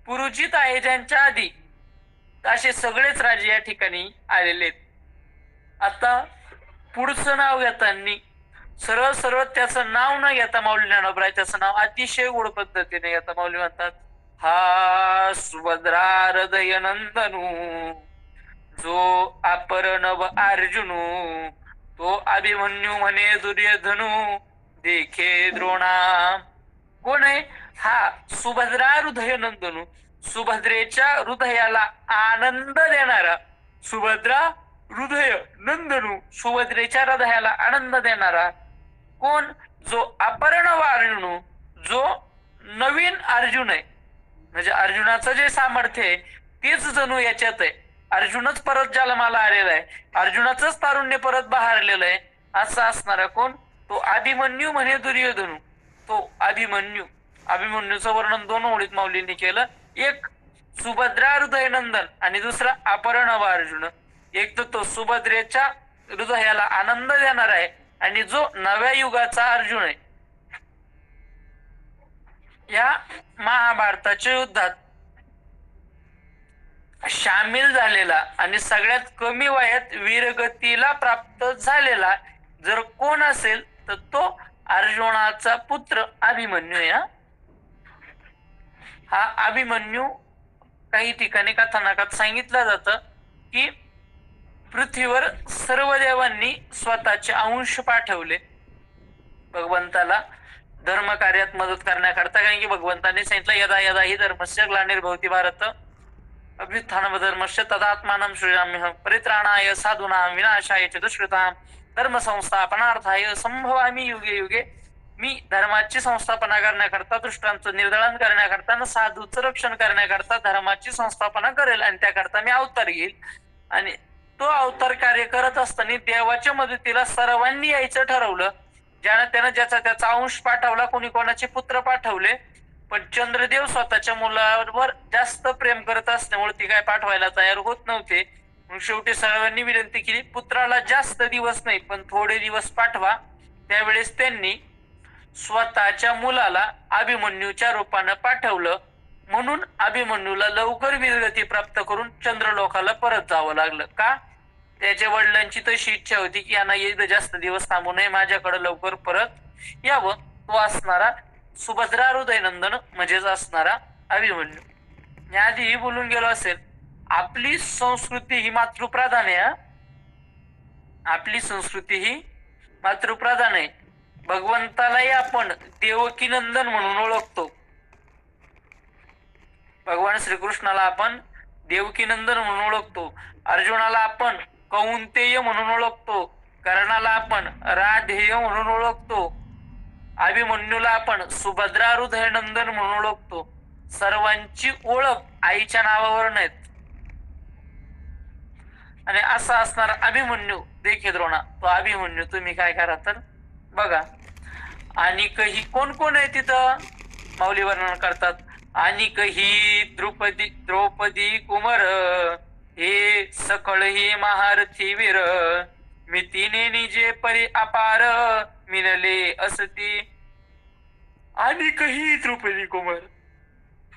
पुरुचित आहे ज्यांच्या आधी, असे सगळेच राजे या ठिकाणी आलेले आहेत. आता पुढचं नाव घेताना सरळ सरळ त्याचं नाव न घेता माऊली ज्ञानोबराय त्याचं नाव अतिशय गोड पद्धतीने घेता. माऊली म्हणतात, हा सुभद्रा हृदय नंदनू, जो अपरणव अर्जुनू, तो अभिमन्यू म्हणे दुर्योधनू, देखे द्रोणा. कोण आहे हा? सुभद्रा हृदय नंदनू, सुभद्रेच्या हृदयाला आनंद देणारा. सुभद्रा हृदय नंदनू, सुभद्रेच्या हृदयाला आनंद देणारा. कोण? जो अपरणव अर्जुनू, जो नवीन अर्जुन आहे. म्हणजे अर्जुनाचं जे सामर्थ्य आहे तेच जणू याच्यात आहे. अर्जुनच परत जन्माला आलेला आहे, अर्जुनाचंच तारुण्य परत बहारलेलं आहे. असं असणारा कोण? तो अभिमन्यू म्हणे दुर्योधनू. तो अभिमन्यू, अभिमन्यूचं वर्णन 2 ओळीत माऊलींनी केलं. एक सुभद्रा हृदय नंदन आणि दुसरा अपरणव अर्जुन. एक तर तो सुभद्रेच्या हृदयाला आनंद देणार आहे आणि जो नव्या युगाचा अर्जुन आहे. या महाभारताच्या युद्धात सामील झालेला आणि सगळ्यात कमी वयात वीरगतीला प्राप्त झालेला जर कोण असेल तर तो अर्जुनाचा पुत्र अभिमन्यू आहे. हा अभिमन्यू काही ठिकाणी कथानकात सांगितलं जातं की पृथ्वीवर सर्व देवांनी स्वतःचे अंश पाठवले भगवंताला धर्म कार्यात मदत करण्याकरता. कारण की भगवंतांनी सांगितलं, यदा यदा ही धर्मस्य ग्लानिर्भवति भारत अभ्युत्थानम धर्मस्य तदात्मानं सृजाम्यहं परित्राणाय साधूनां विनाशाय च दुष्कृतां धर्म संस्थापनार्थाय संभवामि युगे युगे. मी धर्माची संस्थापना करण्याकरता, दुष्टांचं निर्दळन करण्याकरता, साधूचं रक्षण करण्याकरता धर्माची संस्थापना करेल आणि त्याकरता मी अवतार घेईल. आणि तो अवतार कार्य करत असताना देवाच्या मदतीला सर्वांनी यायचं ठरवलं. ज्यानं त्यानं ज्याचा त्याचा अंश पाठवला, कोणी कोणाचे पुत्र पाठवले. पण चंद्रदेव स्वतःच्या मुलावर जास्त प्रेम करत असल्यामुळे ते काय पाठवायला तयार होत नव्हते. मग शेवटी सर्वांनी विनंती केली, पुत्राला जास्त दिवस नाही पण थोडे दिवस पाठवा. त्यावेळेस त्यांनी स्वतःच्या मुलाला अभिमन्यूच्या रूपानं पाठवलं. म्हणून अभिमन्यूला लवकर वीरगती प्राप्त करून चंद्रलोकाला परत जावं लागलं. का? त्याच्या वडिलांची तशी इच्छा होती की यांना एकदा जास्त दिवस थांबू नये, माझ्याकडे लवकर परत यावं. तो असणारा सुभद्रा हृदय नंदन म्हणजेच असणारा अभिमन्यू. मी आधीही बोलून गेलो असेल, आपली संस्कृती ही मातृप्रधान आहे. आपली संस्कृती ही मातृप्रधान आहे. भगवंतालाही आपण देवकी नंदन म्हणून ओळखतो. भगवान श्रीकृष्णाला आपण देवकी नंदन म्हणून ओळखतो. अर्जुनाला आपण कौंतेय म्हणून ओळखतो. कर्णाला आपण राधेय म्हणून ओळखतो. अभिमन्यूला आपण सुभद्रा हृदय नंदन म्हणून ओळखतो. सर्वांची ओळख आईच्या नावावर नाहीत. आणि असा असणार अभिमन्यू देखे द्रोणा. तो अभिमन्यू तुम्ही काय करा तर बघा. आणि काही कोण कोण आहे तिथं माऊली वर्णन करतात. आणि काही द्रौपदी कुमार, हे सकळ ही महारथी वीर, मितीने निजे परी अपार, मिनले असती. आणि काही द्रौपदी कुमार.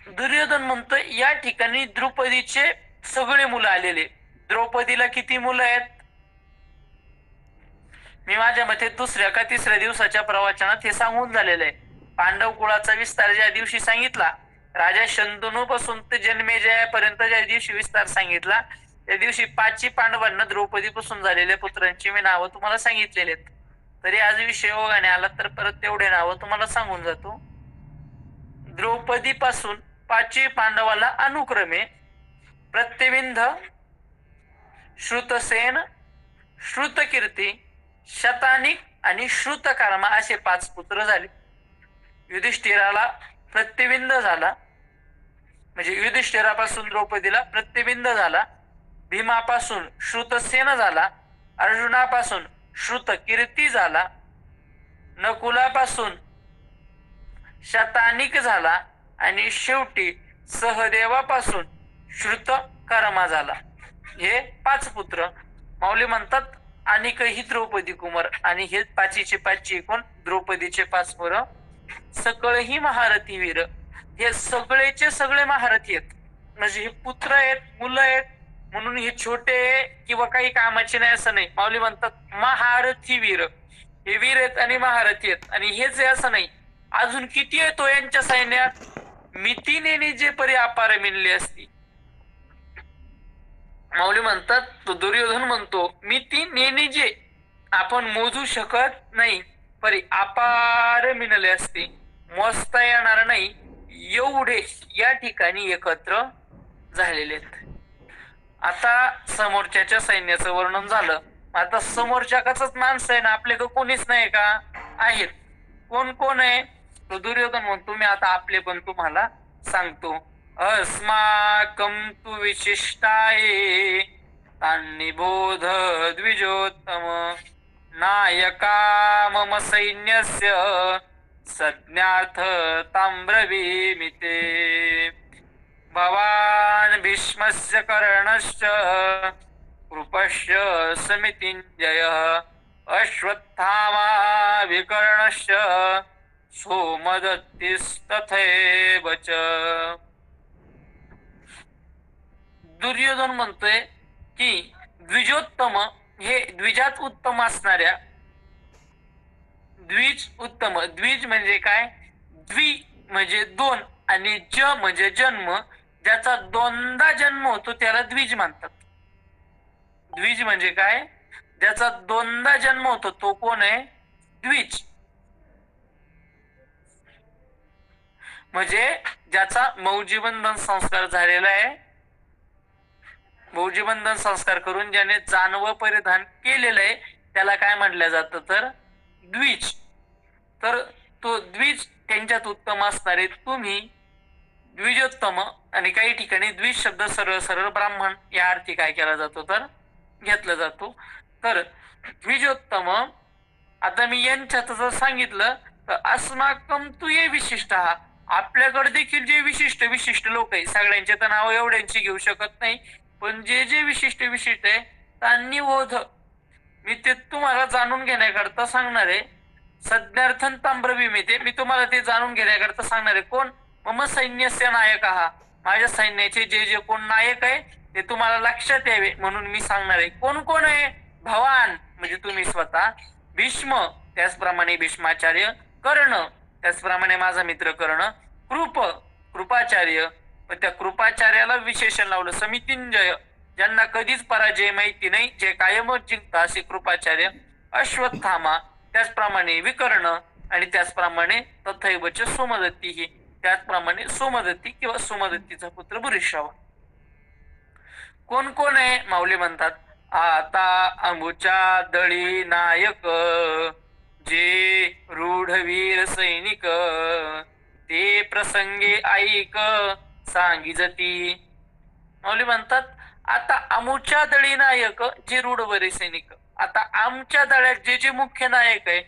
दुर्योधन म्हणतो या ठिकाणी द्रौपदीचे सगळे मुलं आलेले. द्रौपदीला किती मुलं आहेत? मी माझ्या मते 2ऱ्या का 3ऱ्या दिवसाच्या प्रवचनात हे सांगून झालेलं आहे. पांडव कुळाचा विस्तार ज्या दिवशी सांगितला, राजा शंतनू पासून ते जन्मेजयापर्यंत ज्या दिवशी विस्तार सांगितला, त्या दिवशी 5 पांडवांना द्रौपदी पासून झालेल्या पुत्रांची मी नावं तुम्हाला सांगितलेली आहेत. तरी आज विषय ओघाने आला तर परत तेवढे नावं तुम्हाला सांगून जातो. द्रौपदी पासून 5 पांडवाला अनुक्रमे प्रत्यविंध, श्रुतसेन, श्रुतकीर्ती, शतानिक आणि श्रुतकर्मा असे 5 पुत्र झाले. युधिष्ठिराला प्रत्यविंद झाला, म्हणजे युधिष्ठिरापासून द्रौपदीला प्रत्यविंद झाला. भीमापासून श्रुतसेन झाला. अर्जुनापासून श्रुतकीर्ती झाला. नकुलापासून शतानिक झाला आणि शेवटी सहदेवापासून श्रुतकर्मा झाला. हे 5 पुत्र. माऊली म्हणतात अनेकही द्रौपदी कुमार, आणि हे पाचीचे पाचशे कोण, द्रौपदीचे 5 पोरं. सकळही महारथी वीर, हे सगळेचे सगळे महारथी आहेत. म्हणजे हे पुत्र आहेत, मुलं आहेत, म्हणून हे छोटे किंवा काही कामाचे नाही असं नाही. माऊली म्हणतात महारथी वीर, हे वीर आहेत आणि महारथी आहेत. आणि हेच असं नाही, अजून किती येतो यांच्या सैन्यात, मितीने जे परी अपार मिळले असती. माऊली म्हणतात, तो दुर्योधन म्हणतो मितीने जे आपण मोजू शकत नाही परी अपार मिळाले असते, मोजता येणार नाही एवढे या ठिकाणी एकत्र झालेले आहेत. आता समोरच्याच्या सैन्याचं वर्णन झालं. आता समोरच्याच माणसं आहे ना, आपल्याकडे कोणीच नाही का, आहेत. कोण कोण आहे, तो दुर्योधन म्हणतो मी आता आपले पण तुम्हाला सांगतो. अस्माकं तु विशिष्टाये तान्निबोध द्विजोत्तम, नायका मम सैन्यस्य संज्ञार्थ ताम्रवीमि ते. भवान् भीष्मस्य कर्णश्च कृपश्च समितिञ्जयः, अश्वत्थामा विकर्णश्च सोमदत्तिस्तथैव च. दुर्योधन म्हणतोय की द्विजोत्तम, हे द्विजात उत्तम असणाऱ्या, द्विज उत्तम, द्विज म्हणजे काय, द्वि म्हणजे 2 आणि ज म्हणजे जन्म, ज्याचा 2दा जन्म होतो त्याला द्विज म्हणतात. द्विज म्हणजे काय, ज्याचा 2दा जन्म होतो तो कोण आहे, द्विज. म्हणजे ज्याचा मौजीबंधन संस्कार झालेला आहे, मौजीबंधन संस्कार करून ज्याने जानव परिधान केलेलं आहे त्याला काय म्हटलं जातं, तर द्विज. तर तो द्विज त्यांच्यात उत्तम असणारे तुम्ही द्विजोत्तम, आणि काही ठिकाणी द्विज शब्द सरळ सरळ ब्राह्मण या अर्थी काय केला जातो, तर घेतला जातो. तर द्विजोत्तम, आता मी यांच्यात जर सांगितलं तर अस्माकम तू ये विशिष्ट, आपल्याकडे देखील जे विशिष्ट विशिष्ट लोक आहे, सगळ्यांचे तर नाव एवढ्यांची घेऊ शकत नाही, पण जे जे विशिष्ट विशिष्ट आहे त्यांनी बोध मी ते तुम्हाला जाणून घेण्याकरता सांगणार आहे. संज्ञार्थन ताम्रवीमि ते, मी तुम्हाला ते जाणून घेण्याकरता सांगणार आहे. कोण, मम सैन्यस्य नायक, माझ्या सैन्याचे जे जे कोण नायक आहे ते तुम्हाला लक्षात यावे म्हणून मी सांगणार आहे. कोण कोण आहे, भवान म्हणजे तुम्ही स्वतः, भीष्म त्याचप्रमाणे भीष्माचार्य, कर्ण त्याचप्रमाणे माझा मित्र कर्ण, कृपाचार्य, त्या कृपाचार्याला विशेषण लावलं समितिंजय, ज्यांना कधीच पराजय माहिती नाही, जे कायमच जिंकता असे कृपाचार्य, अश्वत्थामा त्याचप्रमाणे विकर्ण, आणि त्याचप्रमाणे तथैवच सोमदत्ती, ही त्याचप्रमाणे सोमदत्ती किंवा सोमदत्तीचा पुत्र भूरिश्रवा. कोण कोण आहे, माऊली म्हणतात आता अंबुच्या दळी नायक, जे रूढवीर सैनिक, ते प्रसंगे ऐक सांगिजती. माऊली म्हणतात आता आमच्या दळी नायक, जे रूढवीर सैनिक, आता आमच्या दळ्यात जे जे मुख्य नायक आहे,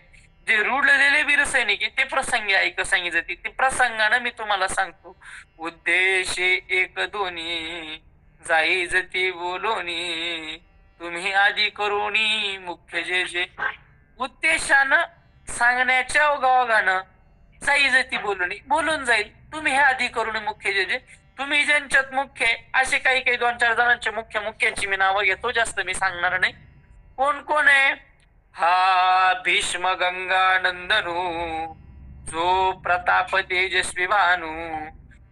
जे रूढलेले वीर सैनिक आहे, ते प्रसंगी ऐक सांगिजती. ते प्रसंगानं मी तुम्हाला सांगतो. उद्देशे एक दोन्ही जाईजती बोलोनी, तुम्ही आधी करोनी मुख्य जे जे. उद्देशानं सांगण्याच्या ओघाओघानं जाईजती बोलून बोलून जाईल, तुम्ही हे आधी करून मुख्य जे जे. तुम्ही ज्यांच्यात मुख्य असे काही काही 2-4 जणांचे मुख्यांची मी नावं घेतो, जास्त मी सांगणार नाही. कोण कोण आहे, हा भीष्म गंगानंदनू, जो प्रताप तेजस्वी भानू,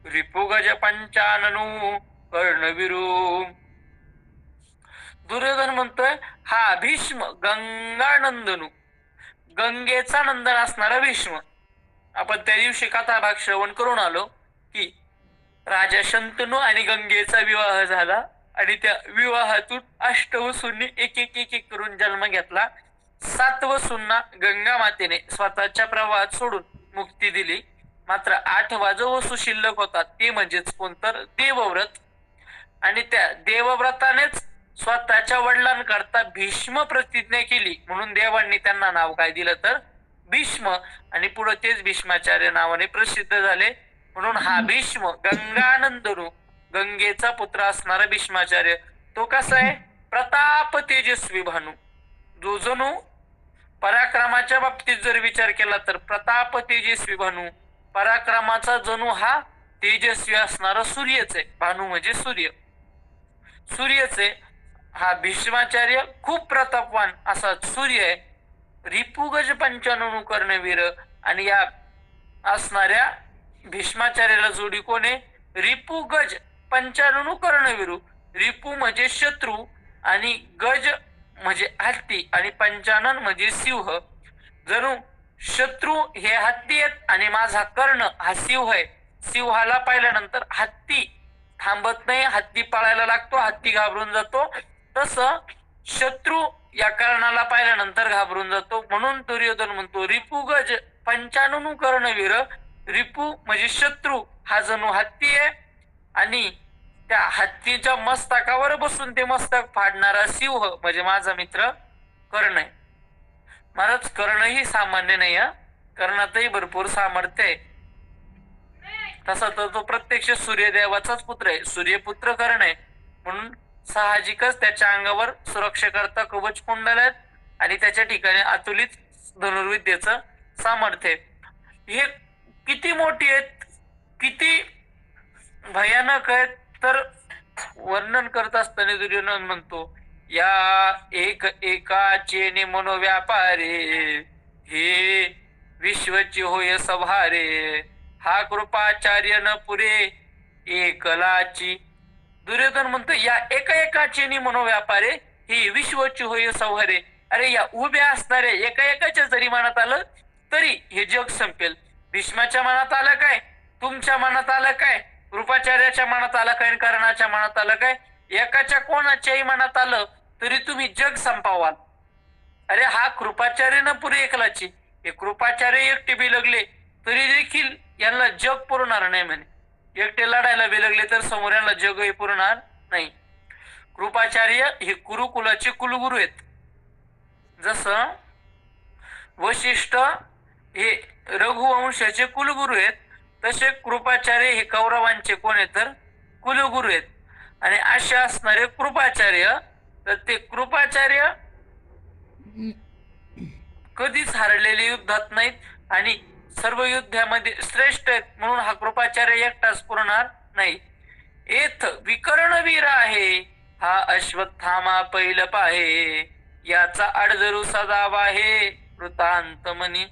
रिपुगज पंचाननू कर्णविरू. दुर्योधन म्हणतोय हा भीष्म गंगानंदनू, गंगेचा नंदन असणारा भीष्म. आपण त्या दिवशी कथाभाग श्रवण करून आलो की राजा शंतनू आणि गंगेचा विवाह झाला, आणि त्या विवाहातून 8 वसूंनी एक एक एक एक करून जन्म घेतला. 7 वसूंना गंगा मातेने स्वतःच्या प्रवाहात सोडून मुक्ती दिली. मात्र 8वा जो वसू शिल्लक होता ते म्हणजेच कोणतर देवव्रत, आणि त्या देवव्रतानेच स्वतःच्या वडिलांकरता भीष्म प्रतिज्ञा केली, म्हणून देवांनी त्यांना नाव काय दिलं, तर भीष्म. आणि पुढे तेच भीष्माचार्य नावाने प्रसिद्ध झाले. म्हणून हा भीष्म गंगानंदनू, गंगेचा पुत्र असणारा भीष्माचार्य, तो कसा आहे? प्रताप तेजस्वी भानू. जो जणू पराक्रमाच्या बाबतीत जर विचार केला तर प्रताप तेजस्वी भानू, पराक्रमाचा जणू हा तेजस्वी असणारा सूर्यच आहे. भानू म्हणजे सूर्य, सूर्यच आहे. हा भीष्माचार्य खूप प्रतापवान असा सूर्य आहे. रिपुगज पंचाननु कर्णवीर, आणि या असणाऱ्या भीष्माचार्याला जोडी कोण आहे? रिपुगज पंचाननु कर्णवीरू. रिपू म्हणजे शत्रू, आणि गज म्हणजे हत्ती, आणि पंचानन म्हणजे सिंह. जणू शत्रू हे हत्ती आहेत आणि माझा कर्ण हा सिंह आहे. सिंहाला पाहिल्यानंतर हत्ती थांबत नाही, हत्ती पळायला लागतो, हत्ती घाबरून जातो. तसं शत्रू या कर्णाला पाहिल्यानंतर घाबरून जातो. म्हणून दुर्योधन म्हणतो रिपुगज पंचाननु कर्णवीर. रिपू म्हणजे शत्रू, हा जणू हत्ती आहे, आणि त्या हत्तीच्या मस्तकावर बसून ते मस्तक फाडणारा सिंह म्हणजे माझा मित्र कर्ण आहे. महाराज, कर्ण ही सामान्य नाही हा, कर्णातही भरपूर सामर्थ्य आहे. तसा तर तो प्रत्यक्ष सूर्यदेवाचाच पुत्र आहे, सूर्यपुत्र कर्ण आहे. म्हणून साहजिकच त्याच्या अंगावर सुरक्षाकरता कवच कुंडल आहेत, आणि त्याच्या ठिकाणी अतुलित धनुर्विद्येचं सामर्थ्य आहे. हे किती मोठी आहेत, किती भयानक आहेत, तर वर्णन करत असताना दुर्योधन म्हणतो, या एक एकाचे मनोव्यापारे, हे विश्वची होय सभारे, हा कृपाचार्य न पुरे एकलाची. दुर्योधन म्हणतो या एकाचे मनोव्यापारे, हे विश्वची होय सभारे. अरे या उभ्या असणारे एका जरी मनात आलं तरी हे जग संपेल. भीष्माच्या मनात आलं काय, तुमच्या मनात आलं काय, कृपाचार्याच्या मनात आलं काय, कर्णाच्या मनात आलं काय, एकाच्या कोणाच्याही मनात आलं तरी तुम्ही जग संपावाल. अरे हा कृपाचार्य न पुरे एकलाची. हे कृपाचार्य एकटे बिलगले तरी देखील यांना जग पुरणार नाही म्हणे. एकटे लढायला बिलगले तर समोर यांना जगही पुरणार नाही. कृपाचार्य हे कुरुकुलाचे कुलगुरू आहेत. जसं वशिष्ठ हे रघुवंशाचे कुलगुरू आहेत, तसे कृपाचार्य हे कौरवांचे कोण आहेत तर कुलगुरू आहेत. आणि असे असणारे कृपाचार्य, तर ते कृपाचार्य कधीच हारलेले युद्धात नाहीत आणि सर्व युद्धामध्ये श्रेष्ठ आहेत. म्हणून हा कृपाचार्य एकटाच पुरणार नाही. एथ विकर्णवीर आहे, हा अश्वत्थामा पैल पाहे, याचा अडजरू सदावा आहे वृतांत मनी.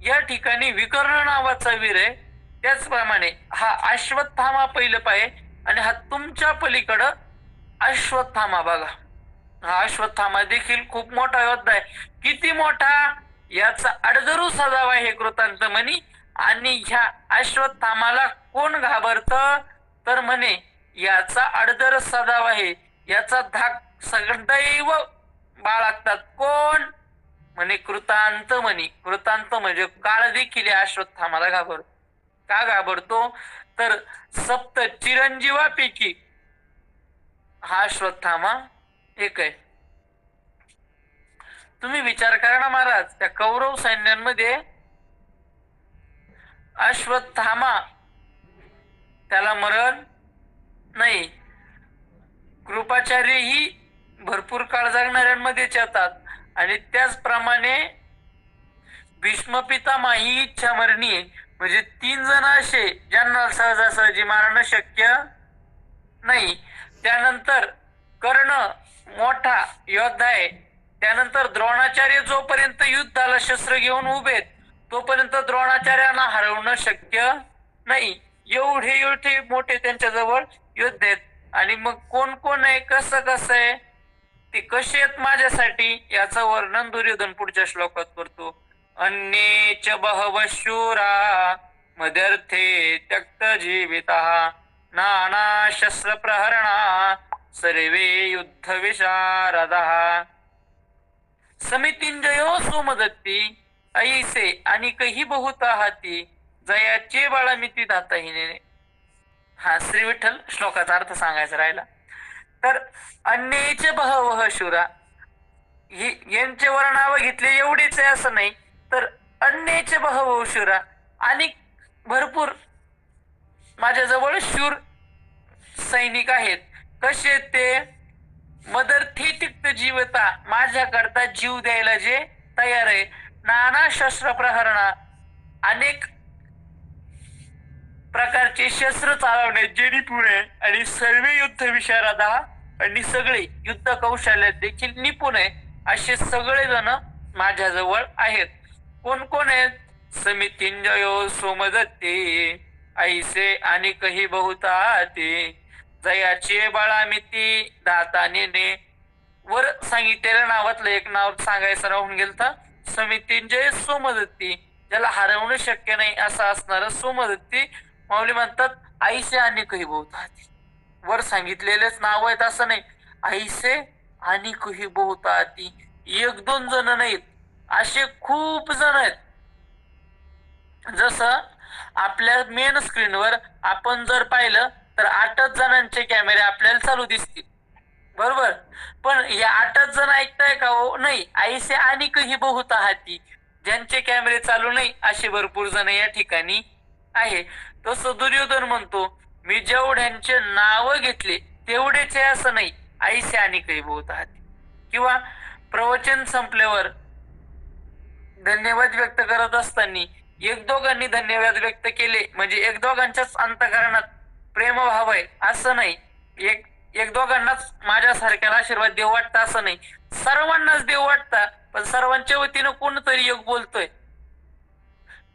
या ठिकाणी विकर्ण नावाचा वीर आहे, त्याचप्रमाणे हा अश्वत्थामा पहिलं पाहे, आणि हा तुमच्या पलीकडं अश्वत्थामा बघा. हा अश्वत्थामा देखील खूप मोठा योद्धा आहे. किती मोठा, याचा अडजरू सदावा हे कृतांत म्हणी. आणि ह्या अश्वत्थामाला कोण घाबरत तर म्हणे याचा अडजर सदावा आहे, याचा धाक सदैव बाळगतात कोण म्हणे कृतांत म्हणी. कृतांत म्हणजे काळ देखील अश्वत्थामाला घाबरतो. का घाबरतो तर सप्त चिरंजीवापैकी हा अश्वत्थामा एक आहे. तुम्ही विचार करा ना महाराज, त्या कौरव सैन्यांमध्ये अश्वत्थामा त्याला मरण नाही. कृपाचार्य ही भरपूर काळ जगणाऱ्यांमध्येच येतात, आणि त्याचप्रमाणे भीष्म पितामह ही इच्छामरणी आहे. म्हणजे 3 जण असे ज्यांना सहजासहजी मारणं शक्य नाही. त्यानंतर कर्ण मोठा योद्धा आहे. त्यानंतर द्रोणाचार्य जोपर्यंत युद्धाला शस्त्र घेऊन उभे तोपर्यंत द्रोणाचार्यांना हरवणं शक्य नाही. एवढे मोठे त्यांच्याजवळ योद्धे आहेत. आणि मग कोण कोण आहे, कसं कसं आहे, ते कसे आहेत माझ्यासाठी, याचं वर्णन दुर्योधन पुढच्या श्लोकात करतो. अन्येच बहव शूरा मदर्थे त्यक्त जीविता, नाना शस्त्र प्रहरणा सर्वे युद्ध विशारदा. समितिंजयो सोमदत्ती ऐसे आणि कही बहुता हाती, जयाचे बाळामिती दाताहीने. हा श्री विठ्ठल श्लोकाचा अर्थ सांगायचा राहिला. तर अन्येचे बहवह शूरा, ही यांचे वर्णावं घेतले एवढेच आहे असं नाही, तर अन्येचे बहवह शूरा, आणि भरपूर माझ्याजवळ शूर सैनिक आहेत. कसे ते मदर्थी तिक्त जीवता, माझ्याकरता जीव द्यायला जे तयार आहे. नाना शस्त्र प्रहरणा, अनेक प्रकारचे शस्त्र चालवण्यात जे निपुण आहे आणि सर्व युद्ध विशारदा आणि सगळे युद्ध कौशल्यात देखील निपुण आहे असे सगळे जण माझ्याजवळ आहेत. कोण कोण आहेत? समितिंजयो सोमदत्ते, ऐसे आणि काही बहुता ते, जयाचे बाळामिती दाताने वर सांगितलेल्या नावातलं एक नाव सांगायचं राहून गेलं तर समितिंजय सोमदत्ती, ज्याला हरवणं शक्य नाही असं असणार सोमदत्ती. माऊली म्हणतात आईसे आणि काही बहुताती, वर सांगितलेलेच नाव आहेत असं नाही, आईसे आणि काही बहुताती, एक दोन जण नाहीत, असे खूप जण आहेत. जसं आपल्या मेन स्क्रीनवर आपण जर पाहिलं तर 8च जणांचे कॅमेरे आपल्याला चालू दिसतील, बरोबर. पण या 8च जण ऐकताय का हो? नाही. आईसे आणि काही बहुताती, ज्यांचे कॅमेरे चालू नाही असे भरपूर जण या ठिकाणी आहे. तसं दुर्योधन म्हणतो मी जेवढ्यांचे नाव घेतले तेवढेच आहे असं नाही, आईसे आणि काही बहुताती. किंवा प्रवचन संपल्यावर धन्यवाद व्यक्त करत असताना एक दोघांनी धन्यवाद व्यक्त केले म्हणजे एक दोघांच्याच अंतःकरणात प्रेमभाव आहे असं नाही, एक दोघांनाच माझ्यासारख्याला आशीर्वाद देव वाटतं असं नाही, सर्वांनाच देव वाटतं. पण सर्वांच्या वतीनं कोणतरी एक बोलतोय.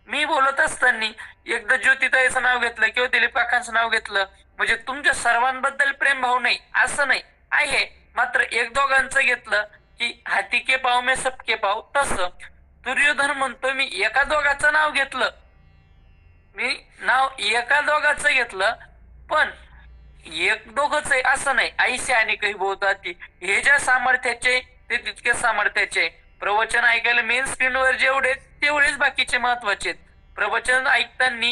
मी बोलत असताना एकदा ज्योतिताईचं नाव घेतलं किंवा दिलीप काकांचं नाव घेतलं म्हणजे तुमच्या सर्वांबद्दल प्रेमभाव नाही असं नाही आहे, मात्र एक दोघांचं घेतलं की हाती के पाव में सबके पाव. तसं दुर्योधन म्हणतो मी एका दोघाचं नाव घेतलं, मी नाव एका दोघाचं घेतलं पण एक दोघच आहे असं नाही, आईसे आणि काही बहुताती. हे ज्या सामर्थ्याचे ते तितके सामर्थ्याचे. प्रवचन ऐकायला मेन स्क्रीनवर जेवढे तेवढेच बाकीचे महत्वाचे. प्रवचन ऐकताना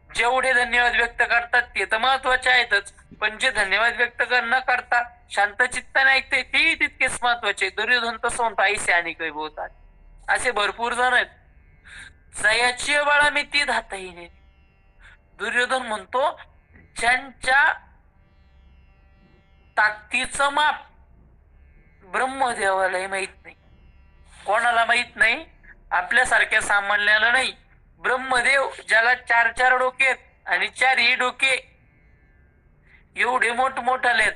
जेवढे धन्यवाद व्यक्त करतात ते तर महत्वाचे आहेतच, पण जे धन्यवाद व्यक्त न करता शांत चित्ताने ऐकते तेही तितकेच महत्वाचे. दुर्योधन तसं म्हणतो आईसे आणि काही बहुताती. असे भरपूर जण आहेत. जयाची बाळा मी ती धाता येईल. दुर्योधन म्हणतो ज्यांच्या ताकदीचं माप ब्रह्मदेवालाही माहित नाही. कोणाला माहित नाही? आपल्यासारख्या सामान्याला नाही. ब्रह्मदेव ज्याला 4 डोके आणि 4ही डोके एवढे मोठमोठाले,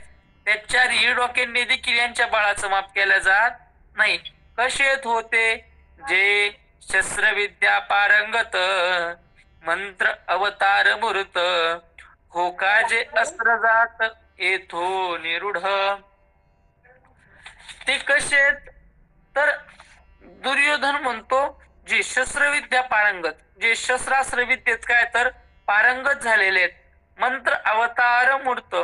त्या 4ही डोक्यांनी देखील यांच्या बाळाचं माप केलं जात नाही. कशेत होते? जे शस्त्रविद्या पारंगत, मंत्र अवतार मूर्त, हो का जे अस्त्र जात येथो निरूढ. ते कशेत? तर दुर्योधन म्हणतो जे शस्त्रविद्या पारंगत, जे शस्त्रास्त्र विद्येत काय तर पारंगत झालेले आहेत, मंत्र अवतार मूर्त,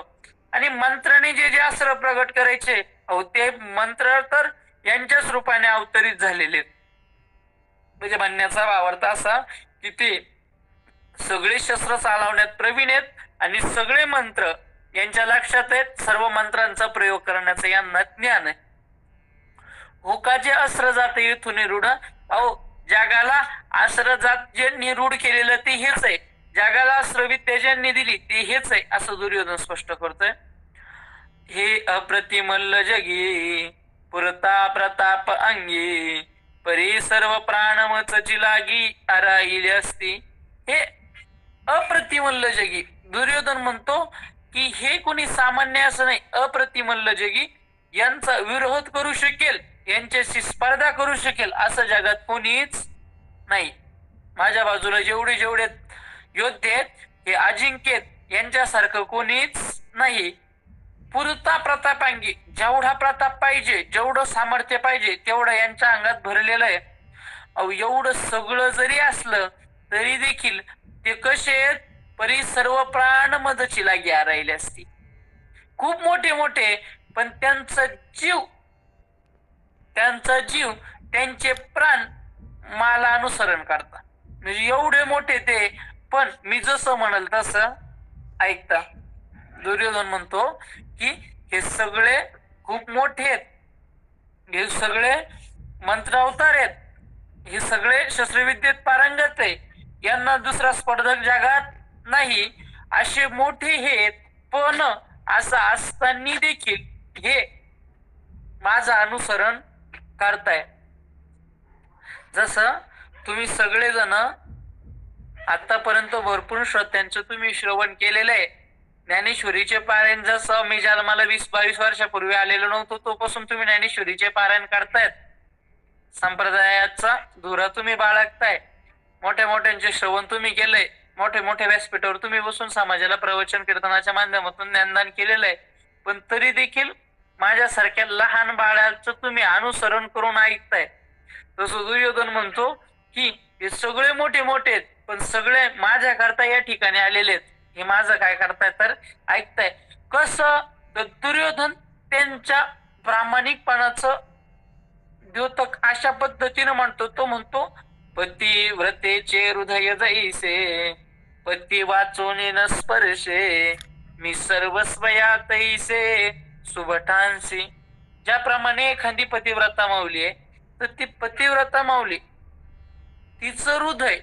आणि मंत्राने जे जे अस्त्र प्रगट करायचे अहो ते मंत्र तर यांच्याच रूपाने अवतरित झालेले आहेत. म्हणजे म्हणण्याचा भावार्थ असा की ते सगळे शस्त्र चालवण्यात प्रवीण आहेत आणि सगळे मंत्र यांच्या लक्षात आहेत, सर्व मंत्रांचा प्रयोग करण्याचं यांना ज्ञान आहे. हो का जे अस्त्र जात येथून निरूढ. अहो जगाला अस्त्र जात जे निरूढ केलेलं ते हेच आहे, जगाला अस्त्रविद्या ज्यांनी दिली ते हेच आहे असं दुर्योधन स्पष्ट करतोय. हे अप्रतिमल्ल जगी पुरता प्रताप अंगी, परी सर्व प्राणमचची लागी अराहिली असती. हे अप्रतिमल्ल जगी दुर्योधन म्हणतो की हे कोणी सामान्य असं नाही, अप्रतिमल्ल जगी यांचा विरोध करू शकेल, यांच्याशी स्पर्धा करू शकेल असं जगात कोणीच नाही. माझ्या बाजूला जेवढे जेवढे योद्धे आहेत हे अजिंक्य आहेत, यांच्यासारखं कोणीच नाही. पुरता प्रतापांगी, जेवढा प्रताप पाहिजे, जेवढं सामर्थ्य पाहिजे तेवढं यांच्या अंगात भरलेलं आहे. अहो एवढं सगळं जरी असलं तरी देखील ते कसे आहेत? परी सर्व प्राण मदची लागी राहिली असती. खूप मोठे मोठे पण त्यांचा जीव त्यांचे प्राण मला अनुसरण करतात. म्हणजे एवढे मोठे ते पण मी जसं म्हणाल तसं ऐकता. दुर्योधन म्हणतो की हे सगळे खूप मोठे आहेत, हे सगळे मंत्र अवतार आहेत, हे सगळे शस्त्रविद्येत पारंगत आहे, यांना दुसरा स्पर्धक जगात नाही, असे मोठे हे. पण असं असताना देखील हे माझं अनुसरण करताय. जसं तुम्ही सगळेजण आतापर्यंत भरपूर श्रोत्यांचं तुम्ही श्रवण केलेलं आहे. ज्ञानेश्वरीचे पारायण जसं मी जन्माला 20-22 वर्षापूर्वी आलेलो नव्हतो तोपासून तुम्ही ज्ञानेश्वरीचे पारायण करतायत. संप्रदायाचा धुरा तुम्ही बाळगताय. मोठ्या मोठ्यांचे श्रवण तुम्ही केलंय. मोठे मोठे व्यासपीठावर तुम्ही बसून समाजाला प्रवचन कीर्तनाच्या माध्यमातून ज्ञानदान केलेलं आहे. पण तरी देखील माझ्यासारख्या लहान बाळाचं तुम्ही अनुसरण करून ऐकताय. तसं दुर्योधन म्हणतो की हे सगळे मोठे मोठे आहेत पण सगळे माझ्या करता या ठिकाणी आलेले आहेत. हे माझं काय करताय तर ऐकताय. कसं तर दुर्योधन त्यांच्या प्रामाणिकपणाचं द्योतक अशा पद्धतीने म्हणतो. तो म्हणतो पतिव्रतेचे हृदय जैसे पती वाचून न स्पर्शे मी सर्वस्वया तैसे सुभटांसी. ज्याप्रमाणे एखादी पतिव्रता माऊली आहे तर ती पतिव्रता माऊली तिचं हृदय,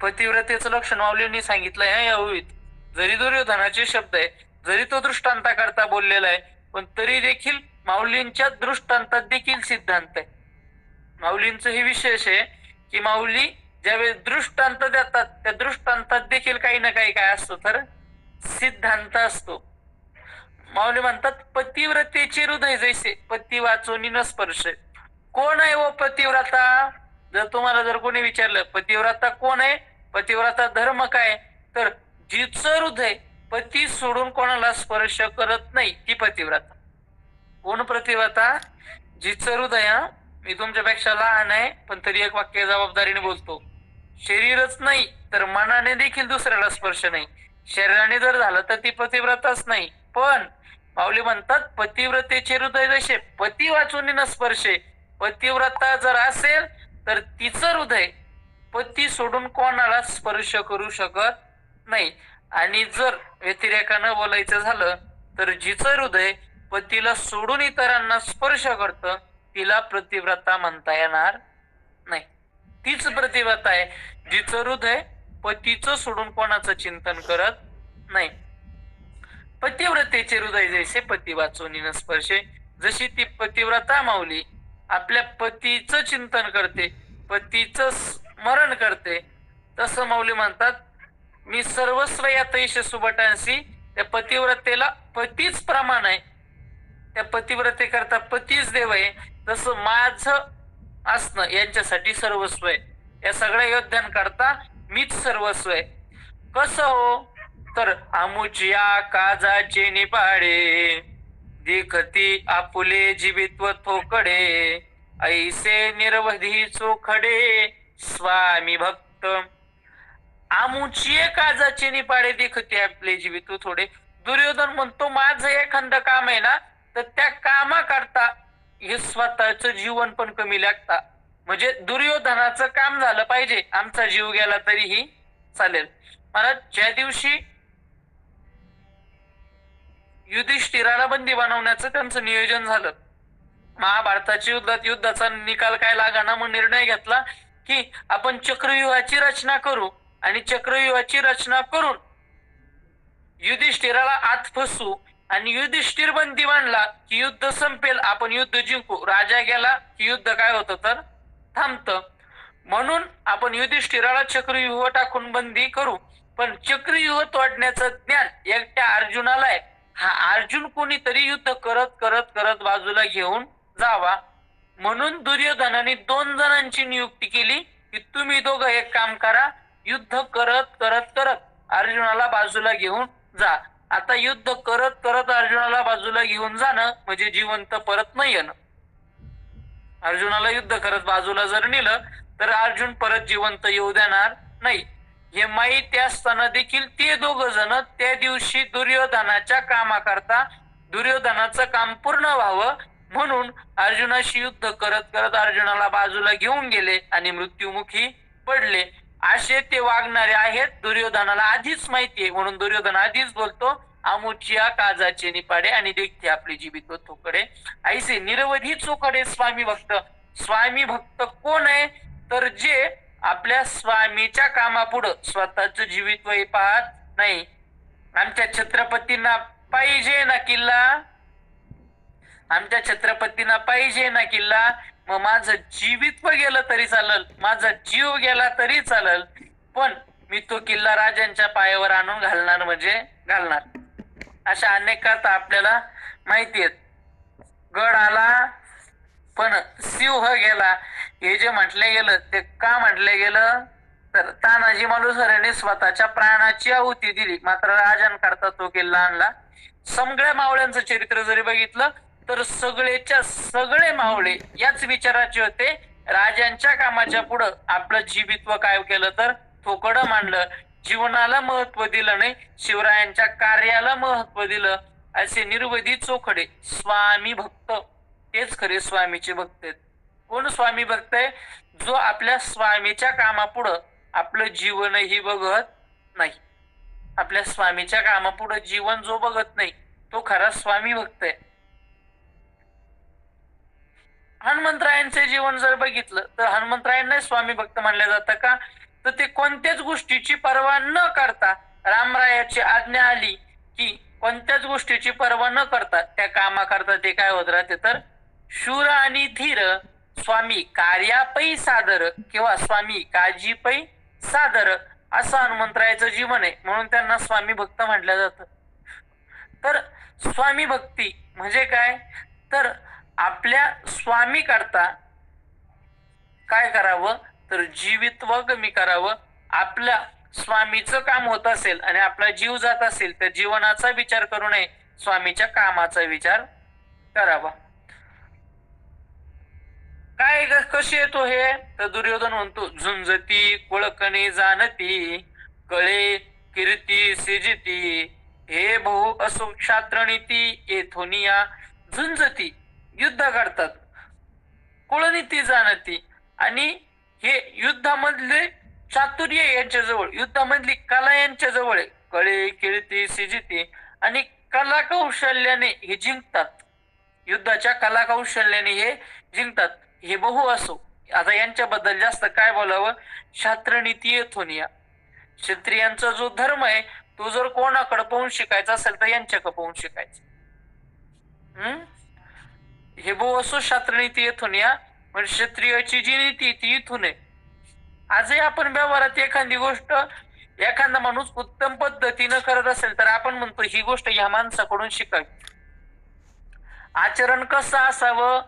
पतिव्रतेचं लक्षण माऊलींनी सांगितलंय या ओळीत. जरी दुर्योधनाचे शब्द आहे, जरी तो दृष्टांता करता बोललेला आहे, पण तरी देखील माऊलींच्या दृष्टांतात देखील सिद्धांत आहे. माऊलींचं हे विशेष आहे की माऊली ज्यावेळेस दृष्टांत देतात त्या दृष्टांतात देखील काही ना काही काय असतो तर सिद्धांत असतो. माऊली म्हणतात पतिव्रतेचे हृदय जैसे पती वाचून न स्पर्श. कोण आहे व पतिव्रता? जर तुम्हाला जर कोणी विचारलं पतिव्रता कोण आहे, पतिव्रता धर्म काय, तर जिचं हृदय पती सोडून कोणाला स्पर्श करत नाही ती पतिव्रता. कोण पतिव्रता? जिचं हृदय, मी तुमच्यापेक्षा लहान आहे पण तरी एक वाक्य जबाबदारीने बोलतो, शरीरच नाही तर मनाने देखील दुसऱ्याला स्पर्श नाही. शरीराने जर झालं तर ती पतिव्रताच नाही. पण माऊली म्हणतात पतिव्रतेचे हृदय जसे पती वाचून न स्पर्शे. पतिव्रता जर असेल तर तिचं हृदय पती सोडून कोणाला स्पर्श करू शकत नाही. आणि जर व्यतिरेकानं बोलायचं झालं तर जिचं हृदय पतीला सोडून इतरांना स्पर्श करतं तिला पतिव्रता म्हणता येणार नाही. तीच पतिव्रता आहे जिचं हृदय पतीचं सोडून कोणाचं चिंतन करत नाही. पतिव्रतेचे हृदय जैसे पती वाचून न स्पर्शे. जशी ती पतिव्रता माऊली आपल्या पतीचं चिंतन करते, पतीचं स्मरण करते, तसं माऊली म्हणतात मी सर्वस्व या तैश सुबटांशी. त्या पतिव्रतेला पतीच प्रमाण आहे, त्या पतिव्रते करता पतीच देव आहे. तसं माझं असणं यांच्यासाठी सर्वस्व आहे. या सगळ्या योद्ध्यांकरता मीच सर्वस्व आहे. कसं हो तर आमुचिया काजाचे निपाडे देखती आपुले जीवित्व थोकडे ऐसे निरवधी चोखडे स्वामी भक्त. आमुचिये काजाचे निपाडे देखते आपले जीवित्व थोडे. दुर्योधन म्हणतो माझं एखादं काम आहे ना तर त्या कामाकरता हे स्वतःच जीवन पण कमी लागता. म्हणजे दुर्योधनाचं काम झालं पाहिजे, आमचा जीव गेला तरीही चालेल. मला ज्या दिवशी युधिष्ठिराला बंदी बनवण्याचं त्यांचं नियोजन झालं, महाभारताच्या युद्धाचा निकाल काय लागाना, मग निर्णय घेतला की आपण चक्रव्यूहाची रचना करू आणि चक्रव्यूहाची रचना करून युधिष्ठिराला आत फसू आणि युधिष्ठिर बंदी बांधला की युद्ध संपेल, आपण युद्ध जिंकू. राजा गेला की युद्ध काय होतं तर थांबतं. म्हणून आपण युधिष्ठिराला चक्रव्यूह टाकून बंदी करू. पण चक्रव्यूह तोडण्याचं ज्ञान एकट्या अर्जुनाला आहे. हा अर्जुन कोणीतरी युद्ध करत करत करत बाजूला घेऊन जावा. म्हणून दुर्योधनाने 2 जणांची नियुक्ती केली की तुम्ही दोघं एक काम करा, युद्ध करत करत करत अर्जुनाला बाजूला घेऊन जा. आता युद्ध करत करत अर्जुनाला बाजूला घेऊन जाणं म्हणजे जिवंत परत नाही येणं. अर्जुनाला युद्ध करत बाजूला जर नेलं तर अर्जुन परत जिवंत येऊ देणार नाही. हे माहिती असताना देखील ते 2 जण त्या दिवशी दुर्योधनाच्या कामाकरता दुर्योधनाचं काम पूर्ण व्हावं म्हणून अर्जुनाशी युद्ध करत करत अर्जुनाला बाजूला घेऊन गेले आणि मृत्युमुखी पडले. असे ते वागणारे आहेत. दुर्योधनाला आधीच माहितीये म्हणून दुर्योधन आधीच बोलतो आमुचिया काजाचे निपाडे आणि देखते आपली जीवित्व थोकडे ऐसे निरवधी चोखडे स्वामी भक्त. स्वामी भक्त कोण आहे तर जे आपल्या स्वामीच्या कामापुढं स्वतःच जीवित्व पाहत नाही. आमच्या छत्रपतींना पाहिजे ना किल्ला, आमच्या छत्रपतींना पाहिजे ना किल्ला, मग माझं जीवित्व गेलं तरी चालल, माझा जीव गेला तरी चालल, पण मी तो किल्ला राजांच्या पायावर आणून घालणार म्हणजे घालणार. अशा अनेक कथा आपल्याला माहिती आहेत. गड आला पण सिंह गेला, हे जे म्हटले गेलं ते का म्हटले गेलं, तर तानाजी मालुसरेने स्वतःच्या प्राणाची आहुती दिली, मात्र राजांकरता तो किल्ला आणला. सगळ्या मावळ्यांचं चरित्र जरी बघितलं तर सगळेच्या सगळे मावळे याच विचाराचे होते. राजांच्या कामाच्या पुढं आपलं जीवित्व काय केलं तर थोकडं मांडलं, जीवनाला महत्व दिलं नाही, शिवरायांच्या कार्याला महत्व दिलं. असे निर्वधी चोखडे स्वामी भक्त, तेच खरे स्वामीचे भक्त आहेत. कोण स्वामी भक्त आहे? जो आपल्या स्वामीच्या कामापुढं आपलं जीवनही बघत नाही. आपल्या स्वामीच्या कामापुढं जीवन जो बघत नाही तो खरा स्वामी भक्त आहे. हनुमंतरायांचे जीवन जर बघितलं तर हनुमंतरायांना स्वामी भक्त मानलं जातं का, तर ते कोणत्याच गोष्टीची पर्वा न करता, रामरायाची आज्ञा आली की कोणत्याच गोष्टीची पर्वा न करता त्या कामाकरता ते काय होत राहते तर शूर आणि धीर, स्वामी कार्यापै सादर किंवा स्वामी काजीपै सादर, असं हनुमंतरायाचं जीवन आहे, म्हणून त्यांना स्वामी भक्त म्हटलं जातं. तर स्वामी भक्ती म्हणजे काय, तर आपल्या स्वामी करता काय करावं तर जीवित्व कमी करावं. आपल्या स्वामीचं काम होत असेल आणि आपला जीव जात असेल तर जीवनाचा विचार करू नये, स्वामीच्या कामाचा विचार करावा. काय कशी येतो हे, तर दुर्योधन म्हणतो झुंजती कुळकणी जाणती, कळे कीर्ती सिजिती, हे बहु असो क्षात्रनीती येथोनिया. झुंजती युद्ध करतात, कुळनीती जाणती, आणि हे युद्धामधले चातुर्य यांच्याजवळ, युद्धामधली कला यांच्या जवळ आहे. कळे कीर्ती सिजिती, आणि कला कौशल्याने हे जिंकतात, युद्धाच्या कला कौशल्याने हे जिंकतात. हे बहु असो, आता यांच्याबद्दल जास्त काय बोलावं, शास्त्रनीती येथोनिया. क्षत्रियांचा जो धर्म आहे तो जर कोणाकडे पाहून शिकायचा असेल तर यांच्याकडे पाहून शिकायचं. हे बहु असो शास्त्रनीती येथोनिया, म्हणजे क्षत्रियाची जी नीती ती इथून आहे. आजही आपण व्यवहारात एखादी गोष्ट एखादा माणूस उत्तम पद्धतीनं करत असेल तर आपण म्हणतो ही गोष्ट या माणसाकडून शिकावी. आचरण कसं असावं,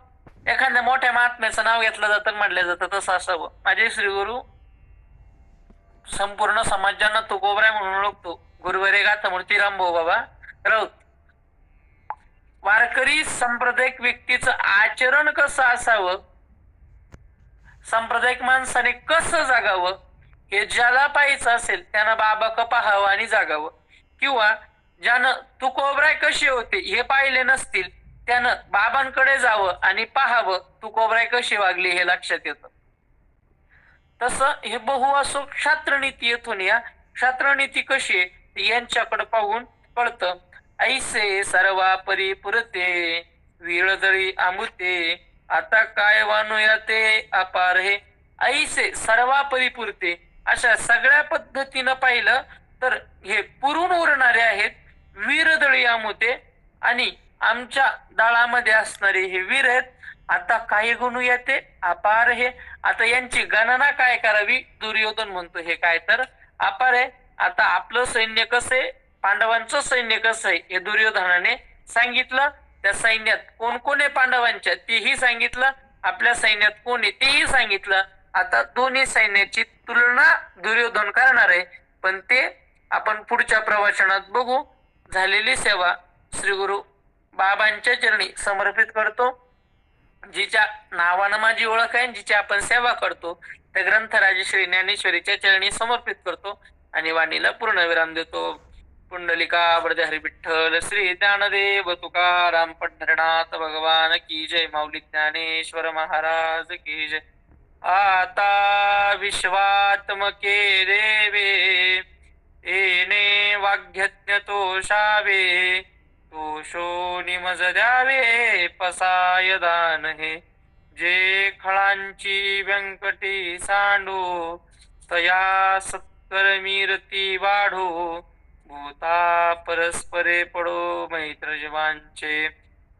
एखाद्या मोठ्या महात्म्याचं नाव घेतलं जातं म्हटलं जातं तसं असावं. माझे श्री गुरु संपूर्ण समाजांना तुकोबराय म्हणून ओळखतो, गुरुवारे गाथा मूर्तीराम भाऊ बाबा राऊत. वारकरी सांप्रदायिक व्यक्तीचं आचरण कसं असावं, सांप्रदायिक माणसाने कसं जागावं, हे ज्याला पाहायचं असेल त्यानं बाबा पाहावं आणि जागावं, किंवा ज्यानं तुकोबराय कसे होते हे पाहिले नसतील त्यानं बाबांकडे जावं आणि पाहावं तुकोबराय कशी वागली हे लक्षात येतं. तसं हे बहु असो क्षात्रनीती येथून या, क्षात्रनीती कशी आहे यांच्याकडे पाहून कळतं. ऐसे सर्वा परिपुरते, विळजळी आमुते, आता काय वानूया ते अपार हे. ऐसे सर्वा परिपुरते, अशा सगळ्या पद्धतीनं पाहिलं तर हे पुरून उरणारे आहेत. वीरदळी आमुते, आणि आमच्या दळामध्ये असणारे हे वीर आहेत. आता काय गुणू येते अपार हे, आता यांची गणना काय करावी, दुर्योधन म्हणतो हे काय तर अपार आहे. आता आपलं सैन्य कसं आहे, पांडवांचं सैन्य कसं आहे हे दुर्योधनाने सांगितलं. त्या सैन्यात कोण कोण आहे पांडवांच्या तेही सांगितलं, आपल्या सैन्यात कोण आहे तेही सांगितलं. आता दोन्ही सैन्याची तुलना दुर्योधन करणार आहे, पण ते आपण पुढच्या प्रवचनात बघू. झालेली सेवा श्री गुरु बाबांच्या चरणी समर्पित करतो. जिच्या नावानं माझी ओळख आहे, जिची आपण सेवा करतो, त्या ग्रंथराज श्री ज्ञानेश्वरीच्या चरणी समर्पित करतो आणि वाणीला पूर्णविराम देतो. पुंडलिका वरदे हरी विठ्ठल श्री ज्ञानदेव तुकाराम पंढरनाथ भगवान की जय. माऊली ज्ञानेश्वर महाराज की जय. आता विश्वात्मके देवे, येणे वाग्यज्ञ तोषावे, तोषो निमज द्यावे पसाय दान हे. जे खळांची व्यंकटी सांडो, तया सत्कर्मी रती वाढो, भूता परस्परे पडो मैत्र जीवांचे.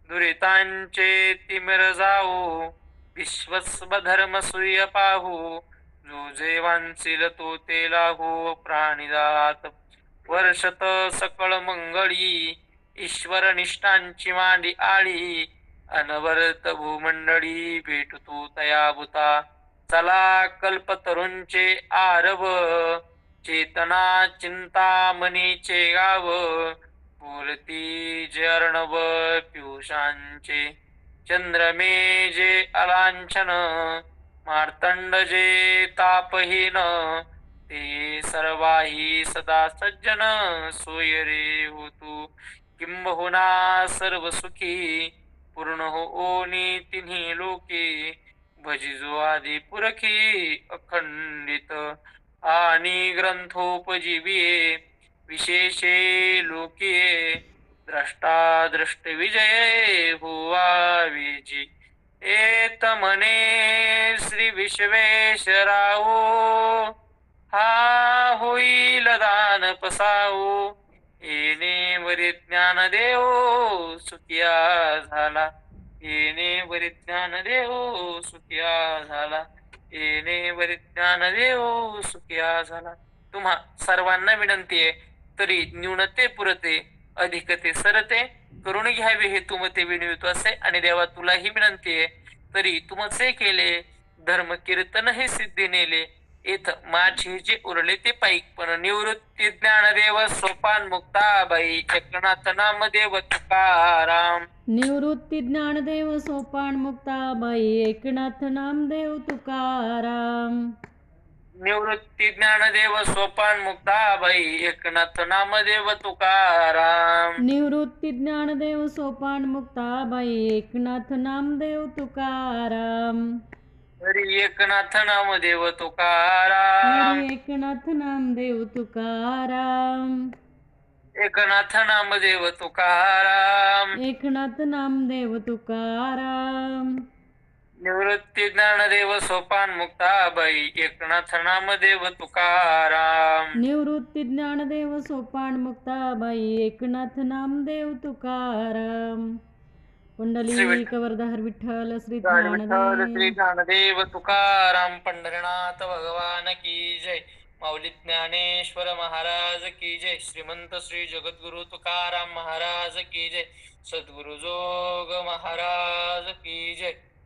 दुरितांचे तिमिर जाऊ, विश्वस्व धर्म सूर्य पाहू, जो जे वांछील तो ते लागू, प्राणिजात वर्षत सकळ मंगळी, ईश्वर निष्ठांची मांडी आळी, अनवरत भूमंडळी भेटतो तया भूता, चला कल्पतरूंचे आरव, चेतना चिंतामणीचे गाव, बोलती जे अर्णव पियुषांचे, चंद्रमे जे अलांछन, मार्तंड जे तापहीन, ते सर्वाही सदा सज्जन, सोय रे होतू किंबहुना सर्व सुखी, पूर्ण होनी तिन्ही लोके, भजिजो आदि पुरखी अखंडित, आणि ग्रंथोपजीविये, विशेषे लोकिये, द्रष्टा दृष्ट विजय हुवा विजी, एत मने श्री विश्वेश्वरावो, हा होईल दान पसावो, येणे वरी ज्ञान देव सुखिया झाला, येणे वरी ज्ञान देव सुखिया झाला, येणे वरी ज्ञान देव सुखिया झाला. तुम्हा सर्वांना विनंती आहे, तरी न्यूनते पुरते अधिकते सरते, करून घ्यावे हे तुमते विनवितो असे. आणि देवा तुलाही विनंती आहे, तरी तुमचे केले धर्म कीर्तन हे सिद्धी नेले, येथ माझे जे उरले ते पाईक, पण निवृत्ती ज्ञानदेव सोपान मुक्ताबाई, एकनाथ नामदेव तुकाराम. निवृत्ती ज्ञानदेव सोपान मुक्ताबाई, एकनाथ नामदेव तुकाराम. निवृत्ती ज्ञानदेव सोपान मुक्ताबाई, एकनाथ नामदेव तुकाराम. निवृत्ती ज्ञानदेव सोपान मुक्ताबाई, एकनाथ नामदेव तुकाराम. हरी एकनाथ नामदेव तुकाराम. हरी एकनाथ नामदेव तुकाराम. एकनाथ नामदेव तुकाराम. एकनाथ नामदेव तुकाराम. निवृत्ती ज्ञानदेव सोपान मुक्ताबाई, एकनाथ नामदेव तुकाराम. निवृत्ती ज्ञानदेव सोपान मुक्ताबाई, एकनाथ नामदेव तुकाराम. पुंडलिक वरदाहर विठ्ठल श्री श्री ज्ञानदेव तुकाराम. पंढरीनाथ भगवान की जय. माऊली ज्ञानेश्वर महाराज की जय. श्रीमंत श्री जगद्गुरु तुकाराम महाराज की जय. सद्गुरु जोग महाराज की जय.